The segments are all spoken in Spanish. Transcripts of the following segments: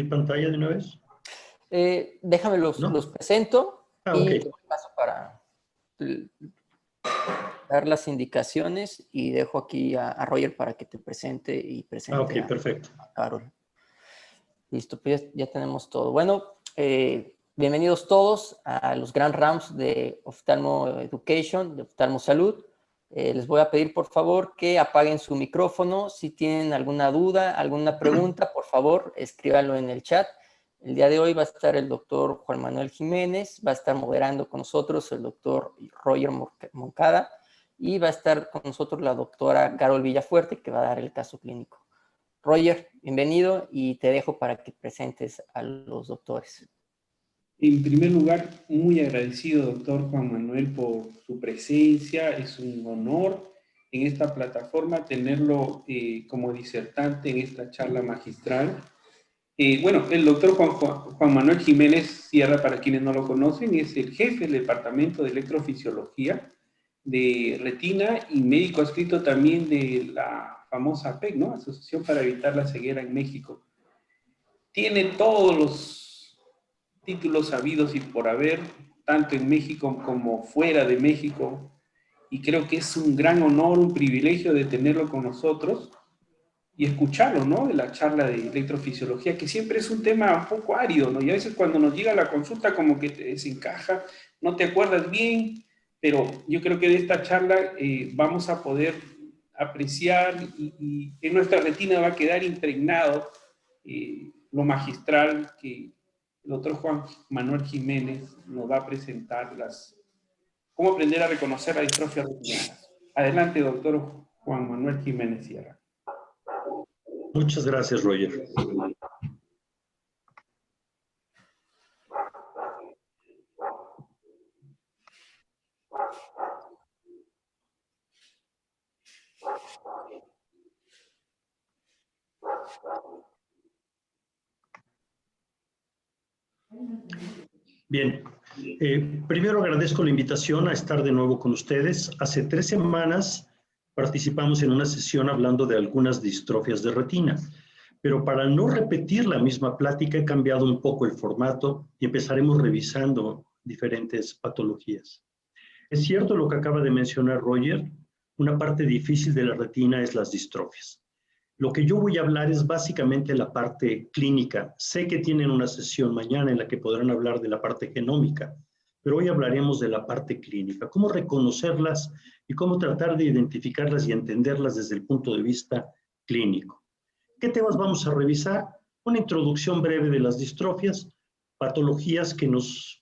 pantalla de una vez? Déjame ¿No? los presento y ok. paso para dar las indicaciones y dejo aquí a Roger para que te presente y presente Ok, perfecto. a Carol. Listo, pues ya tenemos todo. Bueno, bienvenidos todos a los Grand Rounds de Oftalmo Education, de Oftalmo Salud. Les voy a pedir, por favor, que apaguen su micrófono. Si tienen alguna duda, alguna pregunta, por favor, escríbanlo en el chat. El día de hoy va a estar el doctor Juan Manuel Jiménez, va a estar moderando con nosotros el doctor Roger Moncada y va a estar con nosotros la doctora Carol Villafuerte, que va a dar el caso clínico. Roger, bienvenido y te dejo para que presentes a los doctores. En primer lugar, muy agradecido, doctor Juan Manuel, por su presencia. Es un honor en esta plataforma tenerlo como disertante en esta charla magistral. Bueno, el doctor Juan Manuel Jiménez Sierra, para quienes no lo conocen, es el jefe del Departamento de Electrofisiología de Retina y médico adscrito también de la famosa APEC, ¿no? Asociación para Evitar la Ceguera en México. Tiene todos los títulos habidos y por haber, tanto en México como fuera de México, y creo que es un gran honor, un privilegio de tenerlo con nosotros y escucharlo, ¿no? De la charla de electrofisiología, que siempre es un tema un poco árido, ¿no? Y a veces cuando nos llega la consulta como que te desencaja, no te acuerdas bien, pero yo creo que de esta charla vamos a poder apreciar y en nuestra retina va a quedar impregnado lo magistral que el doctor Juan Manuel Jiménez nos va a presentar, cómo aprender a reconocer la distrofia retinal. Adelante, doctor Juan Manuel Jiménez Sierra. Muchas gracias, Roger. Bien, primero agradezco la invitación a estar de nuevo con ustedes. Hace 3 semanas participamos en una sesión hablando de algunas distrofias de retina, pero para no repetir la misma plática he cambiado un poco el formato y empezaremos revisando diferentes patologías. Es cierto lo que acaba de mencionar Roger, una parte difícil de la retina es las distrofias. Lo que yo voy a hablar es básicamente la parte clínica. Sé que tienen una sesión mañana en la que podrán hablar de la parte genómica, pero hoy hablaremos de la parte clínica, cómo reconocerlas y cómo tratar de identificarlas y entenderlas desde el punto de vista clínico. ¿Qué temas vamos a revisar? Una introducción breve de las distrofias, patologías que nos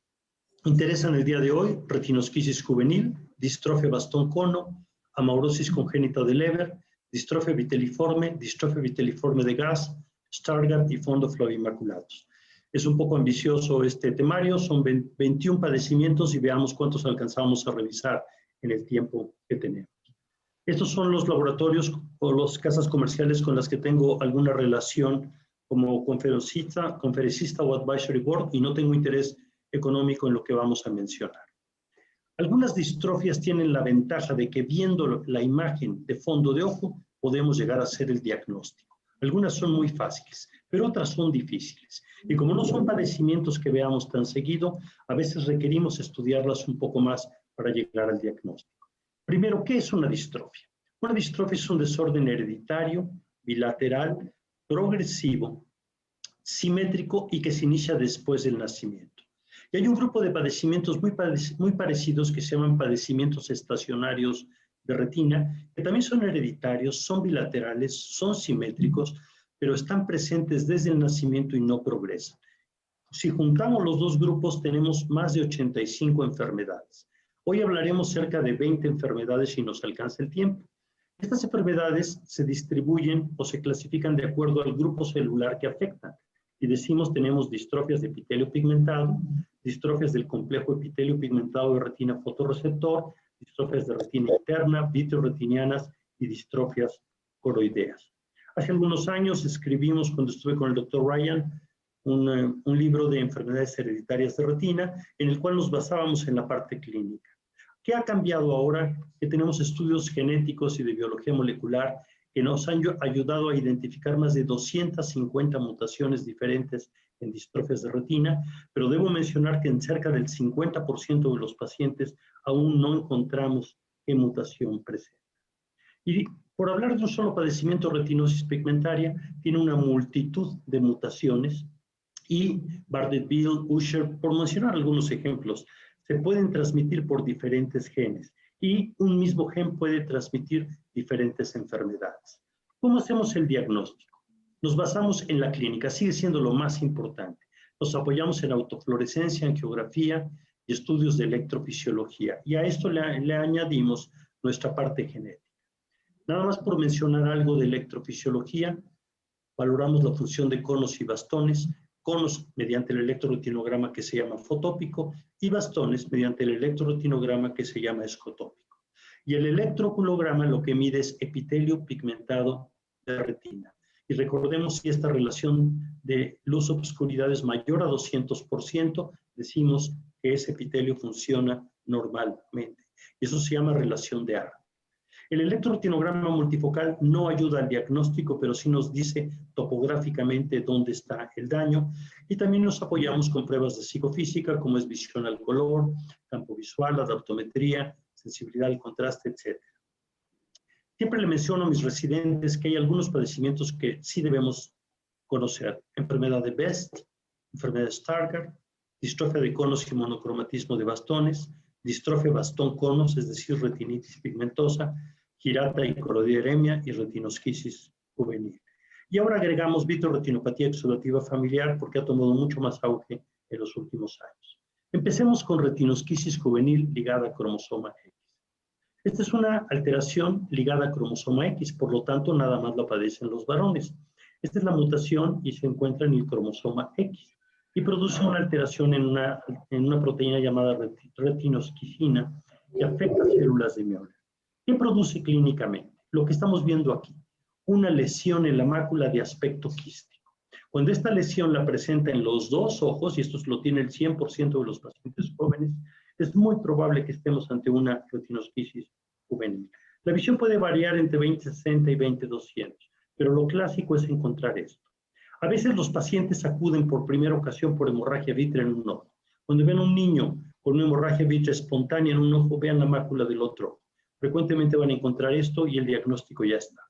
interesan el día de hoy, retinosquisis juvenil, distrofia bastón-cono, amaurosis congénita de Leber, distrofia viteliforme de Gass, Stargardt y fondo flavimaculados. Es un poco ambicioso este temario, son 21 padecimientos y veamos cuántos alcanzamos a revisar en el tiempo que tenemos. Estos son los laboratorios o las casas comerciales con las que tengo alguna relación como conferencista o advisory board y no tengo interés económico en lo que vamos a mencionar. Algunas distrofias tienen la ventaja de que viendo la imagen de fondo de ojo podemos llegar a hacer el diagnóstico. Algunas son muy fáciles, pero otras son difíciles. Y como no son padecimientos que veamos tan seguido, a veces requerimos estudiarlas un poco más para llegar al diagnóstico. Primero, ¿qué es una distrofia? Una distrofia es un desorden hereditario, bilateral, progresivo, simétrico y que se inicia después del nacimiento. Y hay un grupo de padecimientos muy parecidos que se llaman padecimientos estacionarios de retina, que también son hereditarios, son bilaterales, son simétricos, pero están presentes desde el nacimiento y no progresan. Si juntamos los dos grupos, tenemos más de 85 enfermedades. Hoy hablaremos cerca de 20 enfermedades si nos alcanza el tiempo. Estas enfermedades se distribuyen o se clasifican de acuerdo al grupo celular que afectan. Y decimos tenemos distrofias de epitelio pigmentado, distrofias del complejo epitelio pigmentado de retina fotorreceptor, distrofias de retina interna, vitreoretinianas y distrofias coroideas. Hace algunos años escribimos, cuando estuve con el doctor Ryan, un libro de enfermedades hereditarias de retina, en el cual nos basábamos en la parte clínica. ¿Qué ha cambiado ahora que tenemos estudios genéticos y de biología molecular que nos han ayudado a identificar más de 250 mutaciones diferentes en distrofias de retina, pero debo mencionar que en cerca del 50% de los pacientes aún no encontramos qué mutación presenta. Y por hablar de un solo padecimiento, retinosis pigmentaria, tiene una multitud de mutaciones y Bardet-Biedl, Usher, por mencionar algunos ejemplos, se pueden transmitir por diferentes genes y un mismo gen puede transmitir diferentes enfermedades. ¿Cómo hacemos el diagnóstico? Nos basamos en la clínica, sigue siendo lo más importante. Nos apoyamos en autofluorescencia, angiografía y estudios de electrofisiología. Y a esto le añadimos nuestra parte genética. Nada más por mencionar algo de electrofisiología, valoramos la función de conos y bastones, conos mediante el electroretinograma que se llama fotópico y bastones mediante el electroretinograma que se llama escotópico. Y el electroculograma lo que mide es epitelio pigmentado de la retina. Y recordemos si esta relación de luz-obscuridad es mayor a 200%, decimos que ese epitelio funciona normalmente. Y eso se llama relación de Arp. El electroretinograma multifocal no ayuda al diagnóstico, pero sí nos dice topográficamente dónde está el daño. Y también nos apoyamos con pruebas de psicofísica, como es visión al color, campo visual, adaptometría, sensibilidad al contraste, etc. Siempre le menciono a mis residentes que hay algunos padecimientos que sí debemos conocer. Enfermedad de Best, enfermedad de Stargardt, distrofia de conos y monocromatismo de bastones, distrofia bastón-conos, es decir, retinitis pigmentosa, girata y corodideremia y retinosquisis juvenil. Y ahora agregamos vitroretinopatía exudativa familiar porque ha tomado mucho más auge en los últimos años. Empecemos con retinosquisis juvenil ligada a cromosoma X. Esta es una alteración ligada a cromosoma X, por lo tanto nada más la padecen los varones. Esta es la mutación y se encuentra en el cromosoma X y produce una alteración en una proteína llamada retinosquisina que afecta células de Mjoller. ¿Qué produce clínicamente? Lo que estamos viendo aquí, una lesión en la mácula de aspecto quístico. Cuando esta lesión la presenta en los dos ojos, y esto lo tiene el 100% de los pacientes jóvenes, es muy probable que estemos ante una retinosquisis juvenil. La visión puede variar entre 20/60 y 20/200, pero lo clásico es encontrar esto. A veces los pacientes acuden por primera ocasión por hemorragia vítrea en un ojo. Cuando ven a un niño con una hemorragia vítrea espontánea en un ojo, vean la mácula del otro ojo. Frecuentemente van a encontrar esto y el diagnóstico ya está.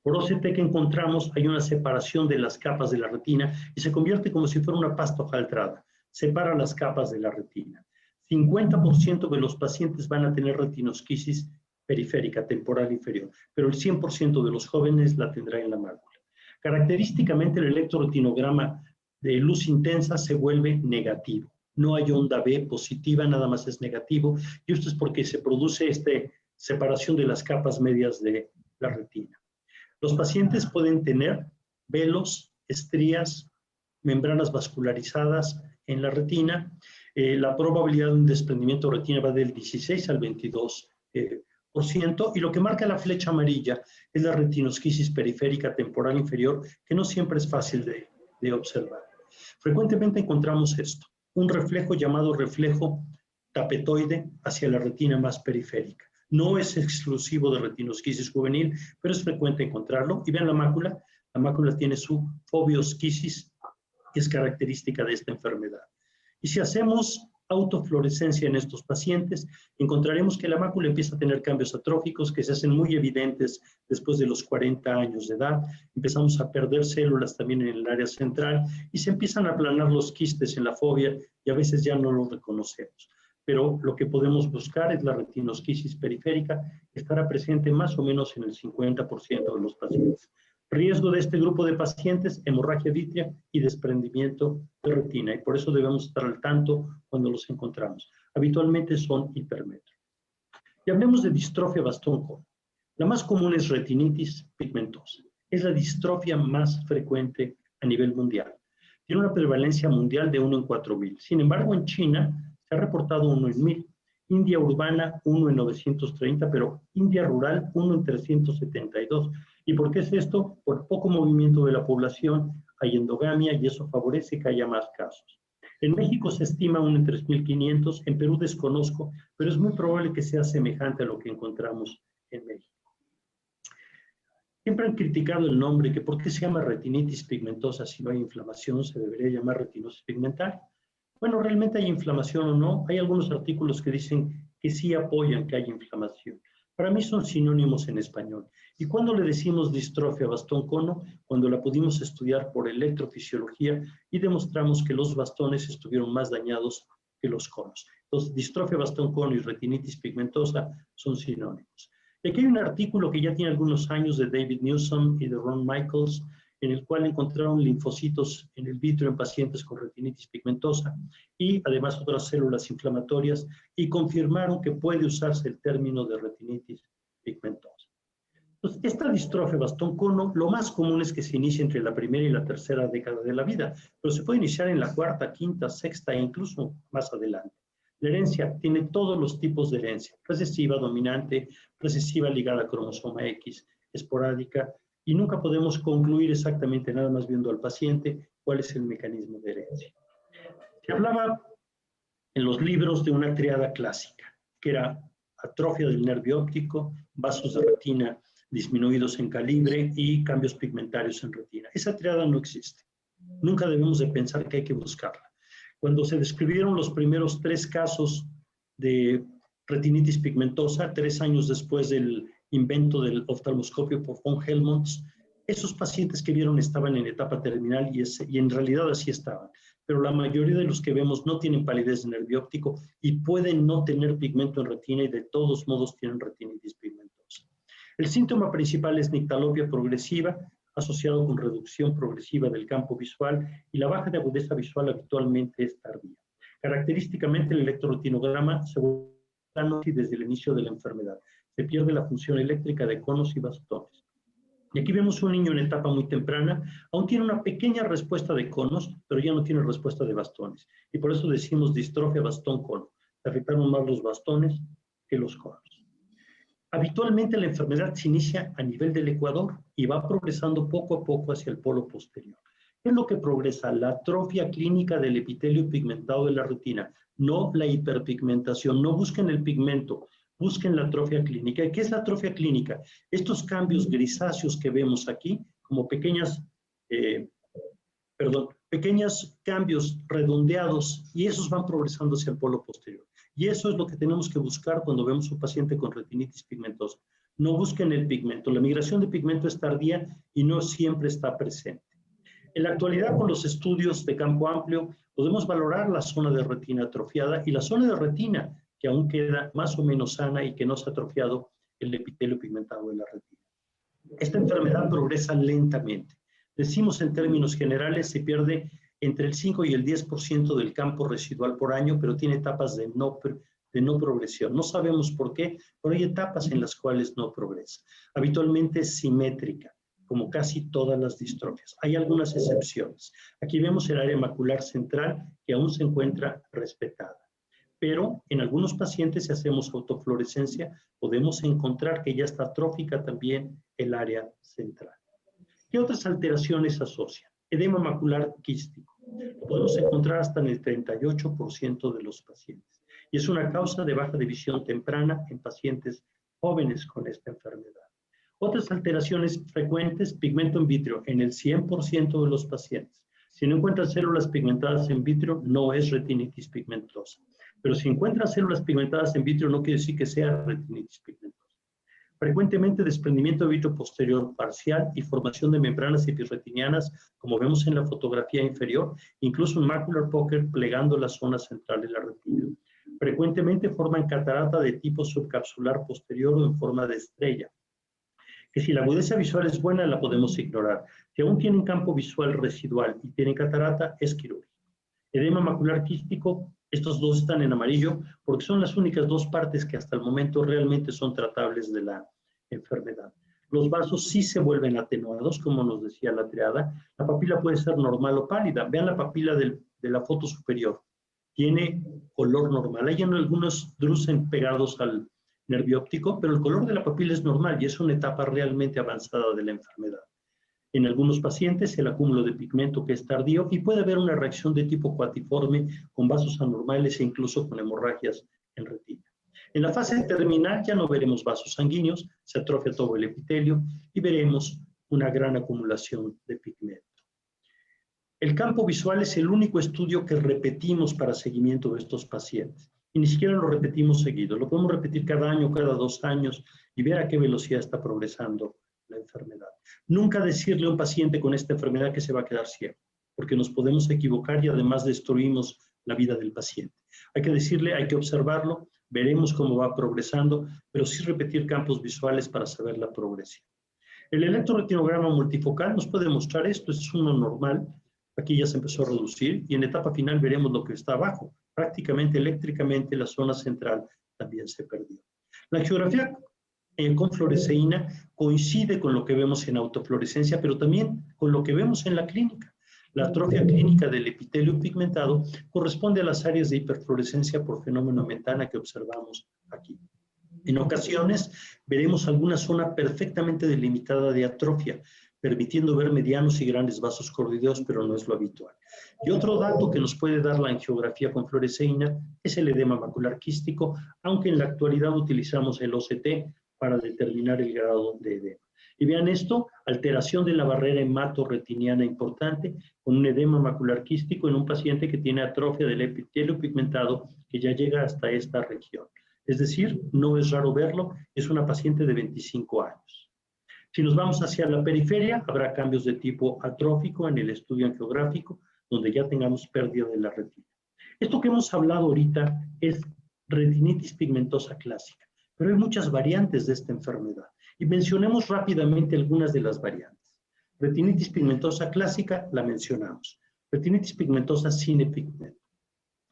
Por OCT que encontramos hay una separación de las capas de la retina y se convierte como si fuera una pasta hojaldrada. Separa las capas de la retina. 50% de los pacientes van a tener retinosquisis periférica temporal inferior, pero el 100% de los jóvenes la tendrá en la mácula. Característicamente el electroretinograma de luz intensa se vuelve negativo. No hay onda B positiva, nada más es negativo, y esto es porque se produce esta separación de las capas medias de la retina. Los pacientes pueden tener velos, estrías, membranas vascularizadas en la retina. La probabilidad de un desprendimiento de retina va del 16 al 22%, y lo que marca la flecha amarilla es la retinosquisis periférica temporal inferior, que no siempre es fácil de observar. Frecuentemente encontramos esto, un reflejo llamado reflejo tapetoide hacia la retina más periférica. No es exclusivo de retinosquisis juvenil, pero es frecuente encontrarlo. Y vean la mácula tiene su foveosquisis, que es característica de esta enfermedad. Y si hacemos autofluorescencia en estos pacientes, encontraremos que la mácula empieza a tener cambios atróficos que se hacen muy evidentes después de los 40 años de edad. Empezamos a perder células también en el área central y se empiezan a aplanar los quistes en la fovea y a veces ya no los reconocemos. Pero lo que podemos buscar es la retinosquisis periférica, que estará presente más o menos en el 50% de los pacientes. Riesgo de este grupo de pacientes, hemorragia vítrea y desprendimiento de retina, y por eso debemos estar al tanto cuando los encontramos. Habitualmente son hipermetros. Y hablemos de distrofia bastón-cono. La más común es retinitis pigmentosa. Es la distrofia más frecuente a nivel mundial. Tiene una prevalencia mundial de 1 en 4,000. Sin embargo, en China se ha reportado 1 en 1,000. India urbana, 1 en 930, pero India rural, 1 en 372. ¿Y por qué es esto? Por poco movimiento de la población, hay endogamia y eso favorece que haya más casos. En México se estima 1 en 3,500, en Perú desconozco, pero es muy probable que sea semejante a lo que encontramos en México. Siempre han criticado el nombre, que por qué se llama retinitis pigmentosa si no hay inflamación, se debería llamar retinosis pigmentaria. Bueno, realmente hay inflamación o no. Hay algunos artículos que dicen que sí apoyan que haya inflamación. Para mí son sinónimos en español. ¿Y cuando le decimos distrofia bastón-cono? Cuando la pudimos estudiar por electrofisiología y demostramos que los bastones estuvieron más dañados que los conos. Entonces, distrofia bastón-cono y retinitis pigmentosa son sinónimos. Y aquí hay un artículo que ya tiene algunos años de David Newsom y de Ron Michaels, en el cual encontraron linfocitos en el vitro en pacientes con retinitis pigmentosa y además otras células inflamatorias y confirmaron que puede usarse el término de retinitis pigmentosa. Entonces, esta distrofia bastón-cono, lo más común es que se inicie entre la primera y la tercera década de la vida, pero se puede iniciar en la cuarta, quinta, sexta e incluso más adelante. La herencia tiene todos los tipos de herencia, recesiva, dominante, recesiva ligada a cromosoma X, esporádica, y nunca podemos concluir exactamente nada más viendo al paciente cuál es el mecanismo de herencia. Se hablaba en los libros de una triada clásica, que era atrofia del nervio óptico, vasos de retina disminuidos en calibre y cambios pigmentarios en retina. Esa triada no existe. Nunca debemos de pensar que hay que buscarla. Cuando se describieron los primeros 3 casos de retinitis pigmentosa, 3 años después del invento del oftalmoscopio por von Helmholtz, esos pacientes que vieron estaban en etapa terminal y en realidad así estaban. Pero la mayoría de los que vemos no tienen palidez de nervio óptico y pueden no tener pigmento en retina y de todos modos tienen retinitis pigmentosa. El síntoma principal es nictalopia progresiva, asociado con reducción progresiva del campo visual y la baja de agudeza visual habitualmente es tardía. Característicamente el electroretinograma se vuelve plano desde el inicio de la enfermedad. Se pierde la función eléctrica de conos y bastones. Y aquí vemos un niño en etapa muy temprana, aún tiene una pequeña respuesta de conos, pero ya no tiene respuesta de bastones. Y por eso decimos distrofia bastón-cono. Se afectaron más los bastones que los conos. Habitualmente la enfermedad se inicia a nivel del ecuador y va progresando poco a poco hacia el polo posterior. ¿Qué es lo que progresa? La atrofia clínica del epitelio pigmentado de la retina, no la hiperpigmentación. No busquen el pigmento, busquen la atrofia clínica. ¿Y qué es la atrofia clínica? Estos cambios grisáceos que vemos aquí, como pequeños cambios redondeados, y esos van progresando hacia el polo posterior. Y eso es lo que tenemos que buscar cuando vemos un paciente con retinitis pigmentosa. No busquen el pigmento. La migración de pigmento es tardía y no siempre está presente. En la actualidad, con los estudios de campo amplio, podemos valorar la zona de retina atrofiada y la zona de retina que aún queda más o menos sana y que no se ha atrofiado el epitelio pigmentado de la retina. Esta enfermedad progresa lentamente. Decimos en términos generales, se pierde entre el 5 y el 10% del campo residual por año, pero tiene etapas de no progresión. No sabemos por qué, pero hay etapas en las cuales no progresa. Habitualmente es simétrica, como casi todas las distrofias. Hay algunas excepciones. Aquí vemos el área macular central que aún se encuentra respetada. Pero en algunos pacientes, si hacemos autofluorescencia, podemos encontrar que ya está atrófica también el área central. ¿Qué otras alteraciones asocian? Edema macular quístico. Lo podemos encontrar hasta en el 38% de los pacientes. Y es una causa de baja de visión temprana en pacientes jóvenes con esta enfermedad. Otras alteraciones frecuentes, pigmento in vitro en el 100% de los pacientes. Si no encuentran células pigmentadas in vitro, no es retinitis pigmentosa. Pero si encuentran células pigmentadas in vitro, no quiere decir que sea retinitis pigmentosa. Frecuentemente desprendimiento de vitro posterior parcial y formación de membranas epirretinianas, como vemos en la fotografía inferior, incluso un macular pucker plegando la zona central de la retina. Frecuentemente forman catarata de tipo subcapsular posterior o en forma de estrella, que si la agudeza visual es buena la podemos ignorar. Si aún tienen campo visual residual y tienen catarata, es quirúrgico. Edema macular quístico, estos dos están en amarillo porque son las únicas 2 partes que hasta el momento realmente son tratables de la enfermedad. Los vasos sí se vuelven atenuados, como nos decía la triada. La papila puede ser normal o pálida. Vean la papila de la foto superior. Tiene color normal. Hay algunos drusen pegados al nervio óptico, pero el color de la papila es normal y es una etapa realmente avanzada de la enfermedad. En algunos pacientes el acúmulo de pigmento que es tardío y puede haber una reacción de tipo cuatiforme con vasos anormales e incluso con hemorragias en retina. En la fase terminal ya no veremos vasos sanguíneos, se atrofia todo el epitelio y veremos una gran acumulación de pigmento. El campo visual es el único estudio que repetimos para seguimiento de estos pacientes. Y ni siquiera lo repetimos seguido. Lo podemos repetir cada año, cada 2 años y ver a qué velocidad está progresando la enfermedad. Nunca decirle a un paciente con esta enfermedad que se va a quedar ciego, porque nos podemos equivocar y además destruimos la vida del paciente. Hay que decirle, hay que observarlo, veremos cómo va progresando, pero sí repetir campos visuales para saber la progresión. El electroretinograma multifocal nos puede mostrar esto, es uno normal. Aquí ya se empezó a reducir y en etapa final veremos lo que está abajo. Prácticamente eléctricamente la zona central también se perdió. La angiografía con fluoresceína coincide con lo que vemos en autofluorescencia, pero también con lo que vemos en la clínica. La atrofia clínica del epitelio pigmentado corresponde a las áreas de hiperfluorescencia por fenómeno metana que observamos aquí. En ocasiones veremos alguna zona perfectamente delimitada de atrofia, permitiendo ver medianos y grandes vasos coroideos, pero no es lo habitual. Y otro dato que nos puede dar la angiografía con fluoresceína es el edema macular quístico, aunque en la actualidad utilizamos el OCT para determinar el grado de edema. Y vean esto, alteración de la barrera hematorretiniana importante con un edema macular quístico en un paciente que tiene atrofia del epitelio pigmentado que ya llega hasta esta región. Es decir, no es raro verlo, es una paciente de 25 años. Si nos vamos hacia la periferia, habrá cambios de tipo atrófico en el estudio angiográfico, donde ya tengamos pérdida de la retina. Esto que hemos hablado ahorita es retinitis pigmentosa clásica, pero hay muchas variantes de esta enfermedad. Y mencionemos rápidamente algunas de las variantes. Retinitis pigmentosa clásica, la mencionamos. Retinitis pigmentosa sin pigmento.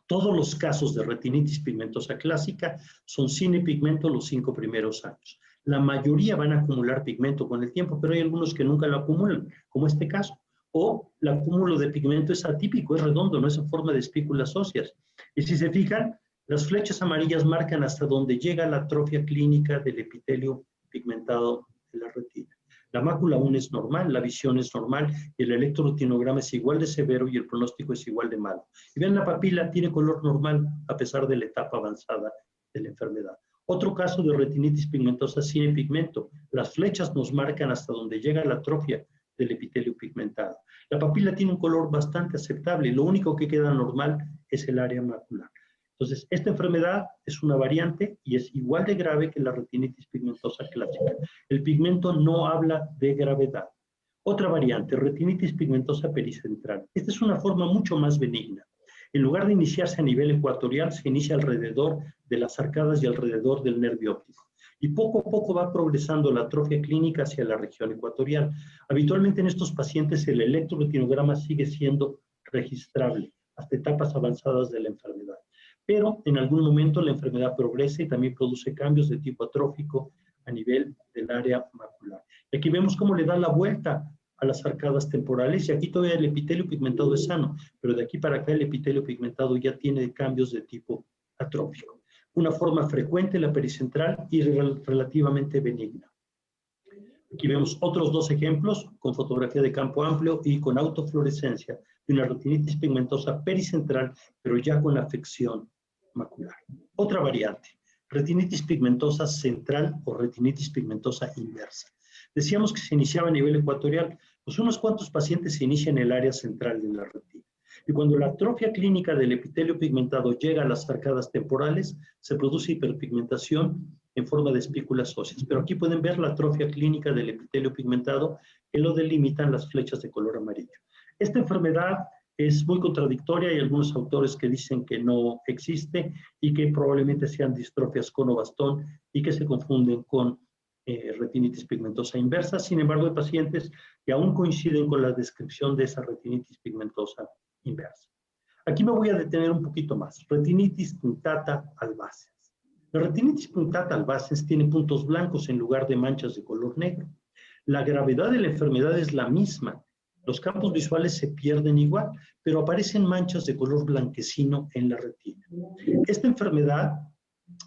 Todos los casos de retinitis pigmentosa clásica son sin pigmento los 5 primeros años. La mayoría van a acumular pigmento con el tiempo, pero hay algunos que nunca lo acumulan, como este caso. O el acúmulo de pigmento es atípico, es redondo, no es en forma de espículas óseas. Y si se fijan, las flechas amarillas marcan hasta donde llega la atrofia clínica del epitelio pigmentado de la retina. La mácula aún es normal, la visión es normal, y el electroretinograma es igual de severo y el pronóstico es igual de malo. Y vean, la papila tiene color normal a pesar de la etapa avanzada de la enfermedad. Otro caso de retinitis pigmentosa sin pigmento. Las flechas nos marcan hasta donde llega la atrofia del epitelio pigmentado. La papila tiene un color bastante aceptable, lo único que queda normal es el área macular. Entonces, esta enfermedad es una variante y es igual de grave que la retinitis pigmentosa clásica. El pigmento no habla de gravedad. Otra variante, retinitis pigmentosa pericentral. Esta es una forma mucho más benigna. En lugar de iniciarse a nivel ecuatorial, se inicia alrededor de las arcadas y alrededor del nervio óptico. Y poco a poco va progresando la atrofia clínica hacia la región ecuatorial. Habitualmente en estos pacientes el electroretinograma sigue siendo registrable hasta etapas avanzadas de la enfermedad. Pero en algún momento la enfermedad progresa y también produce cambios de tipo atrófico a nivel del área macular. Y aquí vemos cómo le da la vuelta a las arcadas temporales y aquí todavía el epitelio pigmentado es sano, pero de aquí para acá el epitelio pigmentado ya tiene cambios de tipo atrófico. Una forma frecuente, la pericentral, y relativamente benigna. Aquí vemos otros 2 ejemplos con fotografía de campo amplio y con autofluorescencia de una retinitis pigmentosa pericentral, pero ya con afección macular. Otra variante, retinitis pigmentosa central o retinitis pigmentosa inversa. Decíamos que se iniciaba a nivel ecuatorial, pues unos cuantos pacientes se inician en el área central de la retina. Y cuando la atrofia clínica del epitelio pigmentado llega a las arcadas temporales, se produce hiperpigmentación en forma de espículas óseas. Pero aquí pueden ver la atrofia clínica del epitelio pigmentado que lo delimitan las flechas de color amarillo. Esta enfermedad es muy contradictoria. Hay algunos autores que dicen que no existe y que probablemente sean distrofias conobastón y que se confunden con retinitis pigmentosa inversa. Sin embargo, hay pacientes que aún coinciden con la descripción de esa retinitis pigmentosa inversa. Aquí me voy a detener un poquito más. Retinitis punctata albacens. La retinitis punctata albacens tiene puntos blancos en lugar de manchas de color negro. La gravedad de la enfermedad es la misma. Los campos visuales se pierden igual, pero aparecen manchas de color blanquecino en la retina. Esta enfermedad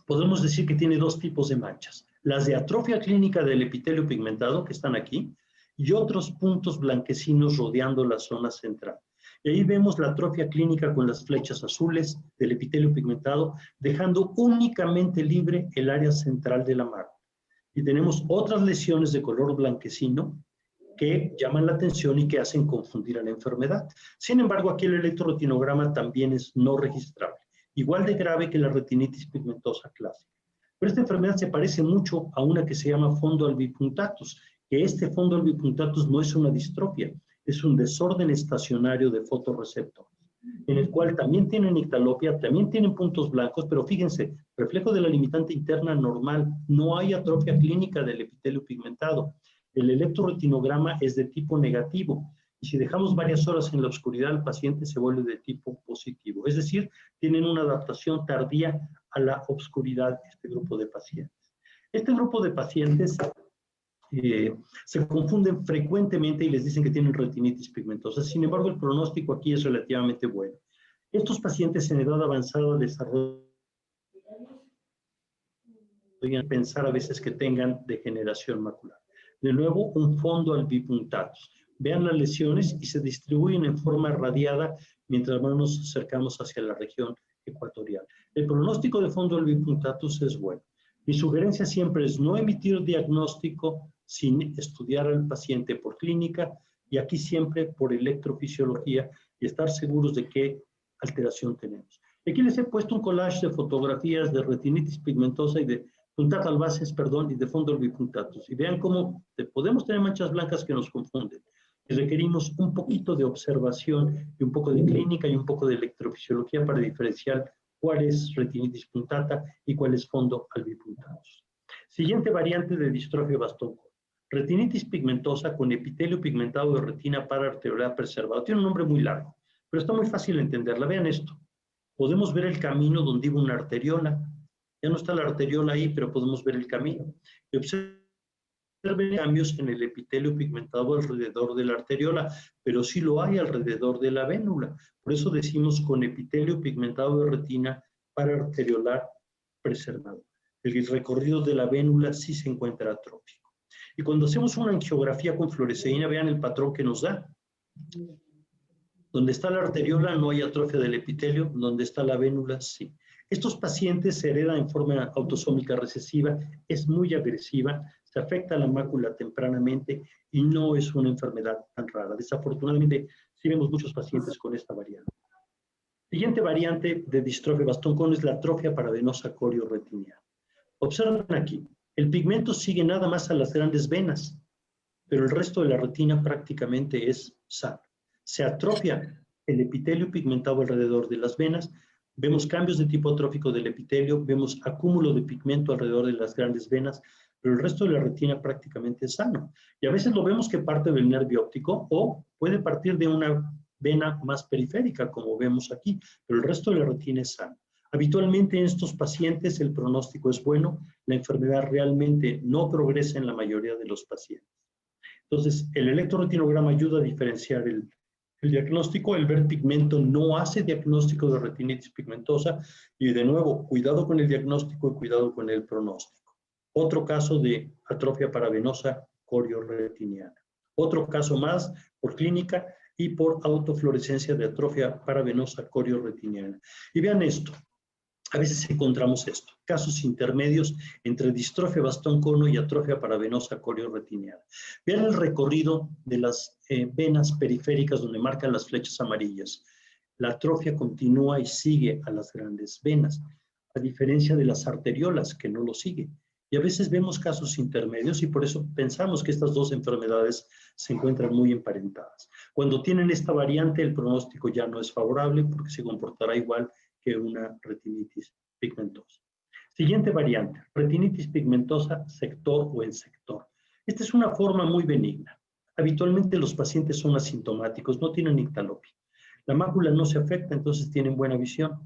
podemos decir que tiene 2 tipos de manchas. Las de atrofia clínica del epitelio pigmentado, que están aquí, y otros puntos blanquecinos rodeando la zona central. Y ahí vemos la atrofia clínica con las flechas azules del epitelio pigmentado, dejando únicamente libre el área central de la mácula. Y tenemos otras lesiones de color blanquecino que llaman la atención y que hacen confundir a la enfermedad. Sin embargo, aquí el electroretinograma también es no registrable, igual de grave que la retinitis pigmentosa clásica. Pero esta enfermedad se parece mucho a una que se llama fondo albipuntatus, que este fondo albipuntatus no es una distrofia, es un desorden estacionario de fotorreceptores, en el cual también tienen nictalopia, también tienen puntos blancos, pero fíjense, reflejo de la limitante interna normal, no hay atrofia clínica del epitelio pigmentado. El electroretinograma es de tipo negativo, y si dejamos varias horas en la oscuridad, el paciente se vuelve de tipo positivo. Es decir, tienen una adaptación tardía a la oscuridad este grupo de pacientes. Este grupo de pacientes se confunden frecuentemente y les dicen que tienen retinitis pigmentosa. Sin embargo, el pronóstico aquí es relativamente bueno. Estos pacientes en edad avanzada desarrollan pensar a veces que tengan degeneración macular. De nuevo, un fondo albipuntatus. Vean las lesiones y se distribuyen en forma radiada mientras más nos acercamos hacia la región ecuatorial. El pronóstico de fondo albipuntatus es bueno. Mi sugerencia siempre es no emitir diagnóstico sin estudiar al paciente por clínica y aquí siempre por electrofisiología y estar seguros de qué alteración tenemos. Aquí les he puesto un collage de fotografías de retinitis pigmentosa y de puntata albaces, perdón, y de fondo albipuntatus. Y vean cómo podemos tener manchas blancas que nos confunden. Y requerimos un poquito de observación y un poco de clínica y un poco de electrofisiología para diferenciar cuál es retinitis puntata y cuál es fondo albipuntatus. Siguiente variante de distrofia bastón. Retinitis pigmentosa con epitelio pigmentado de retina paraarteriolar preservado. Tiene un nombre muy largo, pero está muy fácil de entenderla. Vean esto. Podemos ver el camino donde iba una arteriola. Ya no está la arteriola ahí, pero podemos ver el camino. Y observen cambios en el epitelio pigmentado alrededor de la arteriola, pero sí lo hay alrededor de la vénula. Por eso decimos con epitelio pigmentado de retina paraarteriolar preservado. El recorrido de la vénula sí se encuentra atrófico. Y cuando hacemos una angiografía con fluoresceína, vean el patrón que nos da. Donde está la arteriola no hay atrofia del epitelio, donde está la vénula sí. Estos pacientes se heredan en forma autosómica recesiva, es muy agresiva, se afecta a la mácula tempranamente y no es una enfermedad tan rara. Desafortunadamente, sí vemos muchos pacientes con esta variante. Siguiente variante de distrofia bastón cono es la atrofia paravenosa corioretiniana. Observen aquí, el pigmento sigue nada más a las grandes venas, pero el resto de la retina prácticamente es sano. Se atrofia el epitelio pigmentado alrededor de las venas, vemos cambios de tipo atrófico del epitelio, vemos acúmulo de pigmento alrededor de las grandes venas, pero el resto de la retina prácticamente es sano. Y a veces lo vemos que parte del nervio óptico o puede partir de una vena más periférica, como vemos aquí, pero el resto de la retina es sano. Habitualmente en estos pacientes el pronóstico es bueno, la enfermedad realmente no progresa en la mayoría de los pacientes. Entonces, el electroretinograma ayuda a diferenciar el diagnóstico. El ver pigmento no hace diagnóstico de retinitis pigmentosa y de nuevo, cuidado con el diagnóstico y cuidado con el pronóstico. Otro caso de atrofia paravenosa corioretiniana. Otro caso más por clínica y por autofluorescencia de atrofia paravenosa corioretiniana. Y vean esto. A veces encontramos esto, casos intermedios entre distrofia bastón cono y atrofia paravenosa corioretiniana. Vean el recorrido de las venas periféricas donde marcan las flechas amarillas. La atrofia continúa y sigue a las grandes venas, a diferencia de las arteriolas que no lo siguen. Y a veces vemos casos intermedios y por eso pensamos que estas dos enfermedades se encuentran muy emparentadas. Cuando tienen esta variante, el pronóstico ya no es favorable porque se comportará igual que una retinitis pigmentosa. Siguiente variante, retinitis pigmentosa sector o en sector. Esta es una forma muy benigna. Habitualmente los pacientes son asintomáticos, no tienen nictalopia. La mácula no se afecta, entonces tienen buena visión.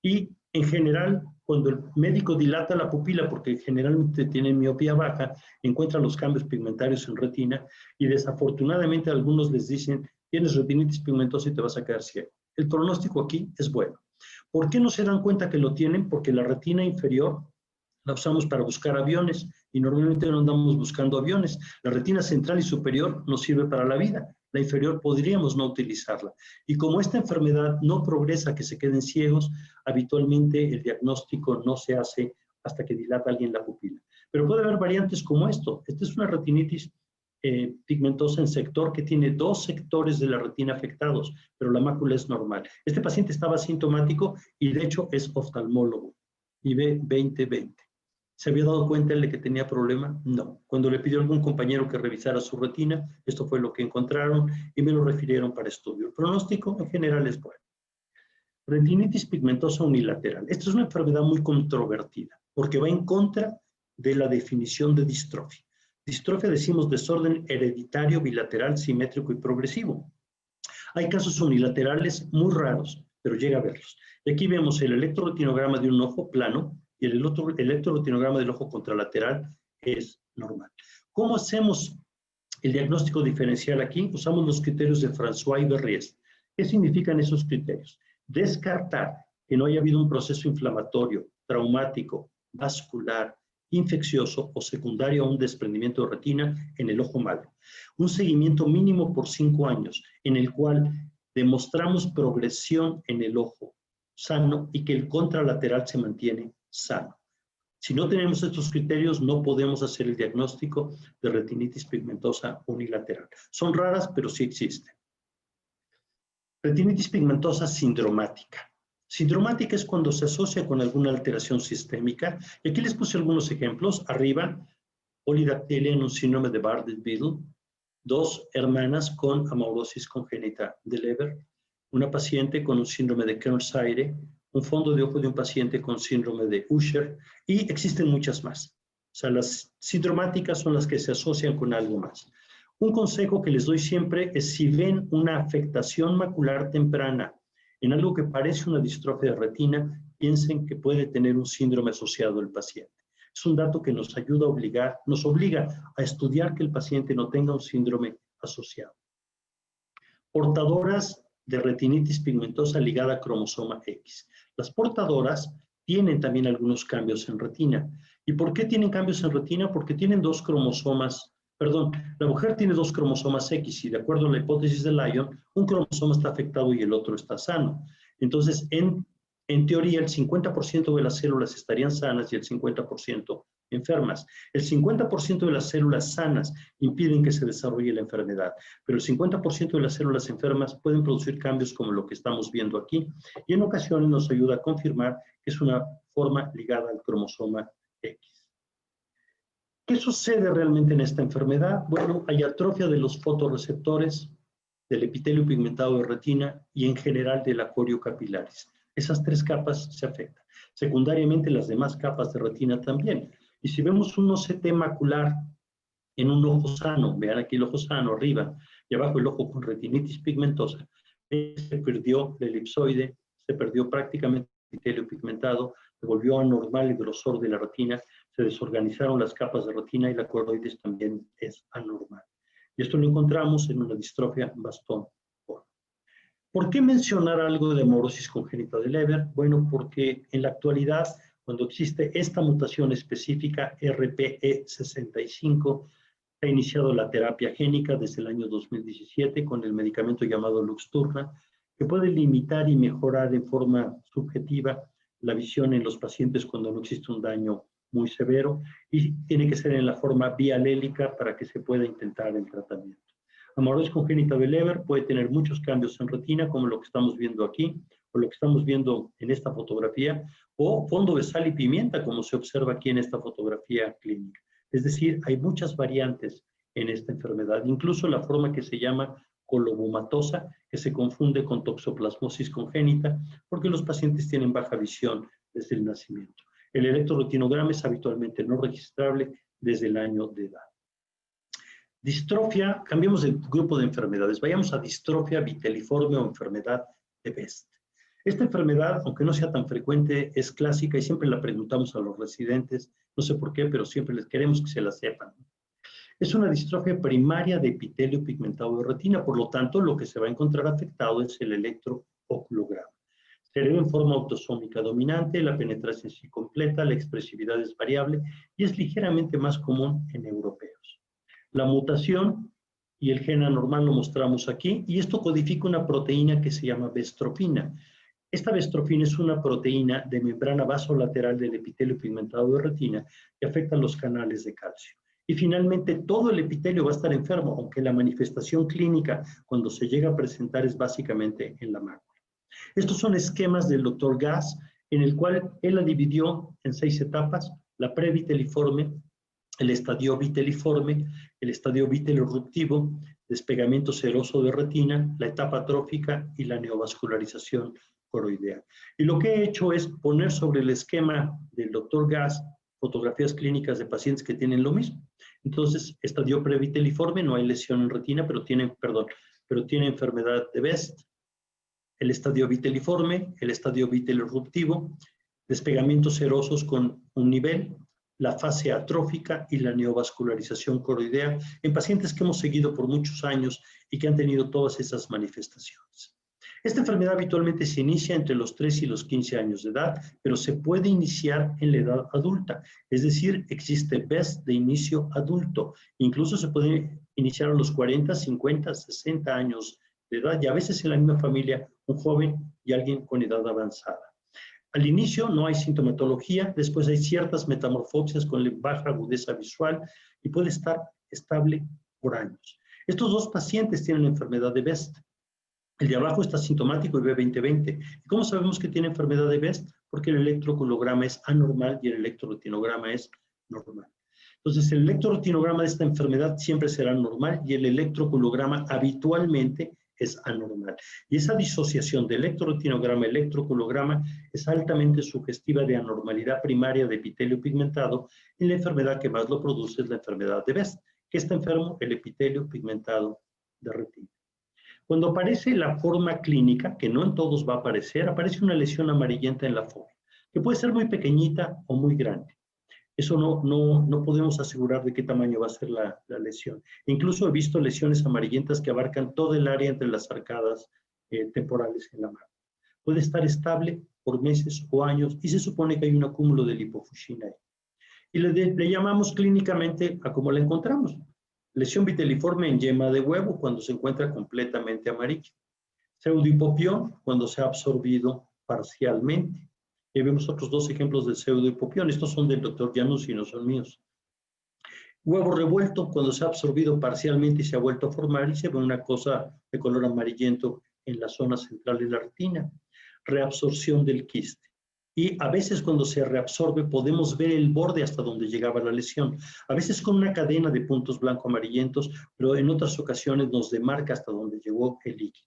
Y en general, cuando el médico dilata la pupila, porque generalmente tienen miopía baja, encuentra los cambios pigmentarios en retina y desafortunadamente a algunos les dicen, tienes retinitis pigmentosa y te vas a quedar ciego. El pronóstico aquí es bueno. ¿Por qué no se dan cuenta que lo tienen? Porque la retina inferior la usamos para buscar aviones y normalmente no andamos buscando aviones. La retina central y superior nos sirve para la vida. La inferior podríamos no utilizarla. Y como esta enfermedad no progresa que se queden ciegos, habitualmente el diagnóstico no se hace hasta que dilata alguien la pupila. Pero puede haber variantes como esto. Esta es una retinitis pigmentosa en sector que tiene 2 sectores de la retina afectados, pero la mácula es normal. Este paciente estaba asintomático y de hecho es oftalmólogo y ve 20/20. ¿Se había dado cuenta él de que tenía problema? No. Cuando le pidió a algún compañero que revisara su retina, esto fue lo que encontraron y me lo refirieron para estudio. El pronóstico en general es bueno. Retinitis pigmentosa unilateral. Esta es una enfermedad muy controvertida porque va en contra de la definición de distrofia. Distrofia decimos desorden hereditario bilateral simétrico y progresivo. Hay casos unilaterales muy raros, pero llega a verlos. Y aquí vemos el electroretinograma de un ojo plano y el electroretinograma del ojo contralateral es normal. ¿Cómo hacemos el diagnóstico diferencial aquí? Usamos los criterios de François y Berries. ¿Qué significan esos criterios? Descartar que no haya habido un proceso inflamatorio, traumático, vascular, infeccioso o secundario a un desprendimiento de retina en el ojo malo. Un seguimiento mínimo por 5 años en el cual demostramos progresión en el ojo sano y que el contralateral se mantiene sano. Si no tenemos estos criterios, no podemos hacer el diagnóstico de retinitis pigmentosa unilateral. Son raras, pero sí existen. Retinitis pigmentosa sindromática. Sindromática es cuando se asocia con alguna alteración sistémica. Y aquí les puse algunos ejemplos. Arriba, polidactilia en un síndrome de Bardet-Biedl. 2 hermanas con amaurosis congénita de Leber. Una paciente con un síndrome de Kearns-Sayre. Un fondo de ojo de un paciente con síndrome de Usher. Y existen muchas más. O sea, las sindromáticas son las que se asocian con algo más. Un consejo que les doy siempre es si ven una afectación macular temprana en algo que parece una distrofia de retina, piensen que puede tener un síndrome asociado el paciente. Es un dato que nos ayuda a nos obliga a estudiar que el paciente no tenga un síndrome asociado. Portadoras de retinitis pigmentosa ligada a cromosoma X. Las portadoras tienen también algunos cambios en retina. ¿Y por qué tienen cambios en retina? Porque tienen 2 cromosomas. Perdón, la mujer tiene 2 cromosomas X y de acuerdo a la hipótesis de Lyon, un cromosoma está afectado y el otro está sano. Entonces, en teoría, el 50% de las células estarían sanas y el 50% enfermas. El 50% de las células sanas impiden que se desarrolle la enfermedad, pero el 50% de las células enfermas pueden producir cambios como lo que estamos viendo aquí y en ocasiones nos ayuda a confirmar que es una forma ligada al cromosoma X. ¿Qué sucede realmente en esta enfermedad? Bueno, hay atrofia de los fotorreceptores, del epitelio pigmentado de retina y en general de la coriocapilaris. Esas 3 capas se afectan. Secundariamente las demás capas de retina también. Y si vemos un OCT macular en un ojo sano, vean aquí el ojo sano arriba y abajo el ojo con retinitis pigmentosa, se perdió la elipsoide, se perdió prácticamente el epitelio pigmentado, se volvió anormal el grosor de la retina, se desorganizaron las capas de retina y la coroides también es anormal. Y esto lo encontramos en una distrofia bastón-cono. ¿Por qué mencionar algo de amaurosis congénita de Leber? Bueno, porque en la actualidad, cuando existe esta mutación específica, RPE65, ha iniciado la terapia génica desde el año 2017 con el medicamento llamado Luxturna, que puede limitar y mejorar en forma subjetiva la visión en los pacientes cuando no existe un daño muy severo y tiene que ser en la forma bialélica para que se pueda intentar el tratamiento. Amaurosis congénita de Leber puede tener muchos cambios en retina, como lo que estamos viendo aquí, o lo que estamos viendo en esta fotografía, o fondo de sal y pimienta, como se observa aquí en esta fotografía clínica. Es decir, hay muchas variantes en esta enfermedad, incluso la forma que se llama colobomatosa, que se confunde con toxoplasmosis congénita, porque los pacientes tienen baja visión desde el nacimiento. El electroretinograma es habitualmente no registrable desde el año de edad. Distrofia, cambiemos de grupo de enfermedades, vayamos a distrofia viteliforme o enfermedad de Best. Esta enfermedad, aunque no sea tan frecuente, es clásica y siempre la preguntamos a los residentes, no sé por qué, pero siempre les queremos que se la sepan. Es una distrofia primaria de epitelio pigmentado de retina, por lo tanto, lo que se va a encontrar afectado es el electrooculograma. Se hereda en forma autosómica dominante, la penetración es incompleta, la expresividad es variable y es ligeramente más común en europeos. La mutación y el gen anormal lo mostramos aquí, y esto codifica una proteína que se llama bestropina. Esta bestropina es una proteína de membrana vasolateral del epitelio pigmentado de retina que afecta los canales de calcio. Y finalmente, todo el epitelio va a estar enfermo, aunque la manifestación clínica, cuando se llega a presentar, es básicamente en la mácula. Estos son esquemas del Dr. Gass, en el cual él la dividió en 6 etapas: la previteliforme, el estadio viteliforme, el estadio vitelorruptivo, despegamiento seroso de retina, la etapa atrófica y la neovascularización coroidea. Y lo que he hecho es poner sobre el esquema del Dr. Gass fotografías clínicas de pacientes que tienen lo mismo. Entonces, estadio previteliforme, no hay lesión en retina, pero tiene enfermedad de Best. El estadio viteliforme, el estadio vitelorruptivo, despegamientos serosos con un nivel, la fase atrófica y la neovascularización coroidea en pacientes que hemos seguido por muchos años y que han tenido todas esas manifestaciones. Esta enfermedad habitualmente se inicia entre los 3 y los 15 años de edad, pero se puede iniciar en la edad adulta, es decir, existe Best de inicio adulto, incluso se puede iniciar a los 40, 50, 60 años de edad, y a veces en la misma familia un joven y alguien con edad avanzada. Al inicio no hay sintomatología, después hay ciertas metamorfopsias con baja agudeza visual y puede estar estable por años. Estos 2 pacientes tienen la enfermedad de Best. El de abajo está sintomático y ve 20/20. ¿Y cómo sabemos que tiene enfermedad de Best? Porque el electroculograma es anormal y el electroretinograma es normal. Entonces, el electroretinograma de esta enfermedad siempre será normal y el electroculograma habitualmente es anormal. Y esa disociación de electroretinograma y electroculograma es altamente sugestiva de anormalidad primaria de epitelio pigmentado, y la enfermedad que más lo produce es la enfermedad de Best, que está enfermo el epitelio pigmentado de retina. Cuando aparece la forma clínica, que no en todos va a aparecer, aparece una lesión amarillenta en la fóvea, que puede ser muy pequeñita o muy grande. Eso no podemos asegurar de qué tamaño va a ser la lesión. Incluso he visto lesiones amarillentas que abarcan todo el área entre las arcadas temporales en la mano. Puede estar estable por meses o años y se supone que hay un acúmulo de lipofuscina ahí. Y le llamamos clínicamente a cómo la encontramos. Lesión viteliforme en yema de huevo cuando se encuentra completamente amarillo. Pseudohipopión cuando se ha absorbido parcialmente. Y vemos otros 2 ejemplos del pseudohipopión. Estos son del doctor Janus y no son míos. Huevo revuelto cuando se ha absorbido parcialmente y se ha vuelto a formar y se ve una cosa de color amarillento en la zona central de la retina. Reabsorción del quiste. Y a veces cuando se reabsorbe podemos ver el borde hasta donde llegaba la lesión. A veces con una cadena de puntos blanco-amarillentos, pero en otras ocasiones nos demarca hasta donde llegó el líquido.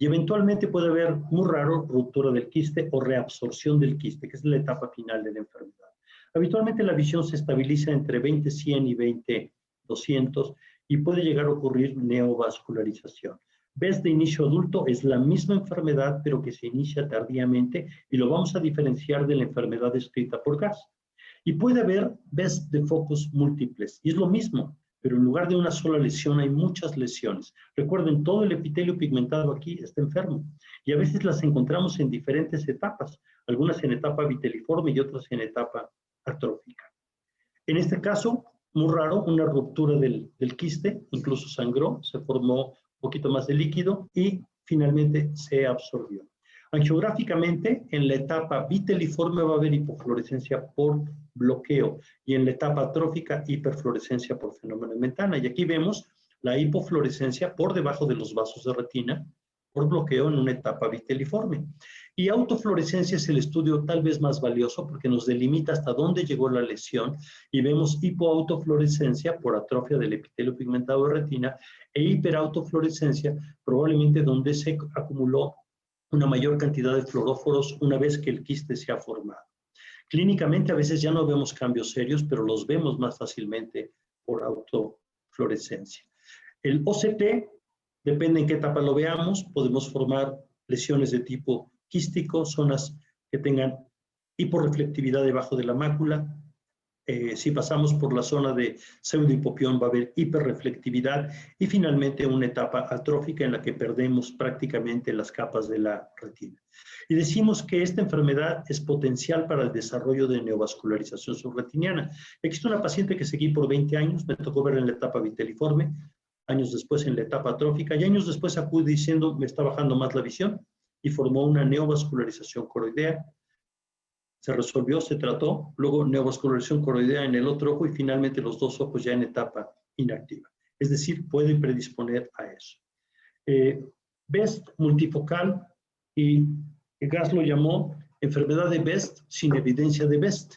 Y eventualmente puede haber, muy raro, ruptura del quiste o reabsorción del quiste, que es la etapa final de la enfermedad. Habitualmente la visión se estabiliza entre 20/100 y 20/200 y puede llegar a ocurrir neovascularización. Best de inicio adulto es la misma enfermedad, pero que se inicia tardíamente y lo vamos a diferenciar de la enfermedad descrita por Gass. Y puede haber Best de focos múltiples, y es lo mismo, pero en lugar de una sola lesión hay muchas lesiones. Recuerden, todo el epitelio pigmentado aquí está enfermo y a veces las encontramos en diferentes etapas, algunas en etapa viteliforme y otras en etapa atrófica. En este caso, muy raro, una ruptura del quiste, incluso sangró, se formó un poquito más de líquido y finalmente se absorbió. Angiográficamente, en la etapa viteliforme va a haber hipofluorescencia por bloqueo y en la etapa atrófica hiperfluorescencia por fenómeno de ventana. Y aquí vemos la hipofluorescencia por debajo de los vasos de retina por bloqueo en una etapa viteliforme. Y autofluorescencia es el estudio tal vez más valioso porque nos delimita hasta dónde llegó la lesión y vemos hipoautofluorescencia por atrofia del epitelio pigmentado de retina e hiperautofluorescencia probablemente donde se acumuló una mayor cantidad de fluoróforos una vez que el quiste se ha formado. Clínicamente a veces ya no vemos cambios serios, pero los vemos más fácilmente por autofluorescencia. El OCT, depende en qué etapa lo veamos, podemos formar lesiones de tipo quístico, zonas que tengan hiporreflectividad debajo de la mácula. Si pasamos por la zona de pseudohipopión va a haber hiperreflectividad y finalmente una etapa atrófica en la que perdemos prácticamente las capas de la retina. Y decimos que esta enfermedad es potencial para el desarrollo de neovascularización subretiniana. Existe una paciente que seguí por 20 años, me tocó ver en la etapa viteliforme, años después en la etapa atrófica, y años después acude diciendo, me está bajando más la visión, y formó una neovascularización coroidea. Se resolvió, se trató, luego neovascularización coroidea en el otro ojo y finalmente los dos ojos ya en etapa inactiva. Es decir, puede predisponer a eso. BEST multifocal, y Gass lo llamó enfermedad de BEST sin evidencia de BEST.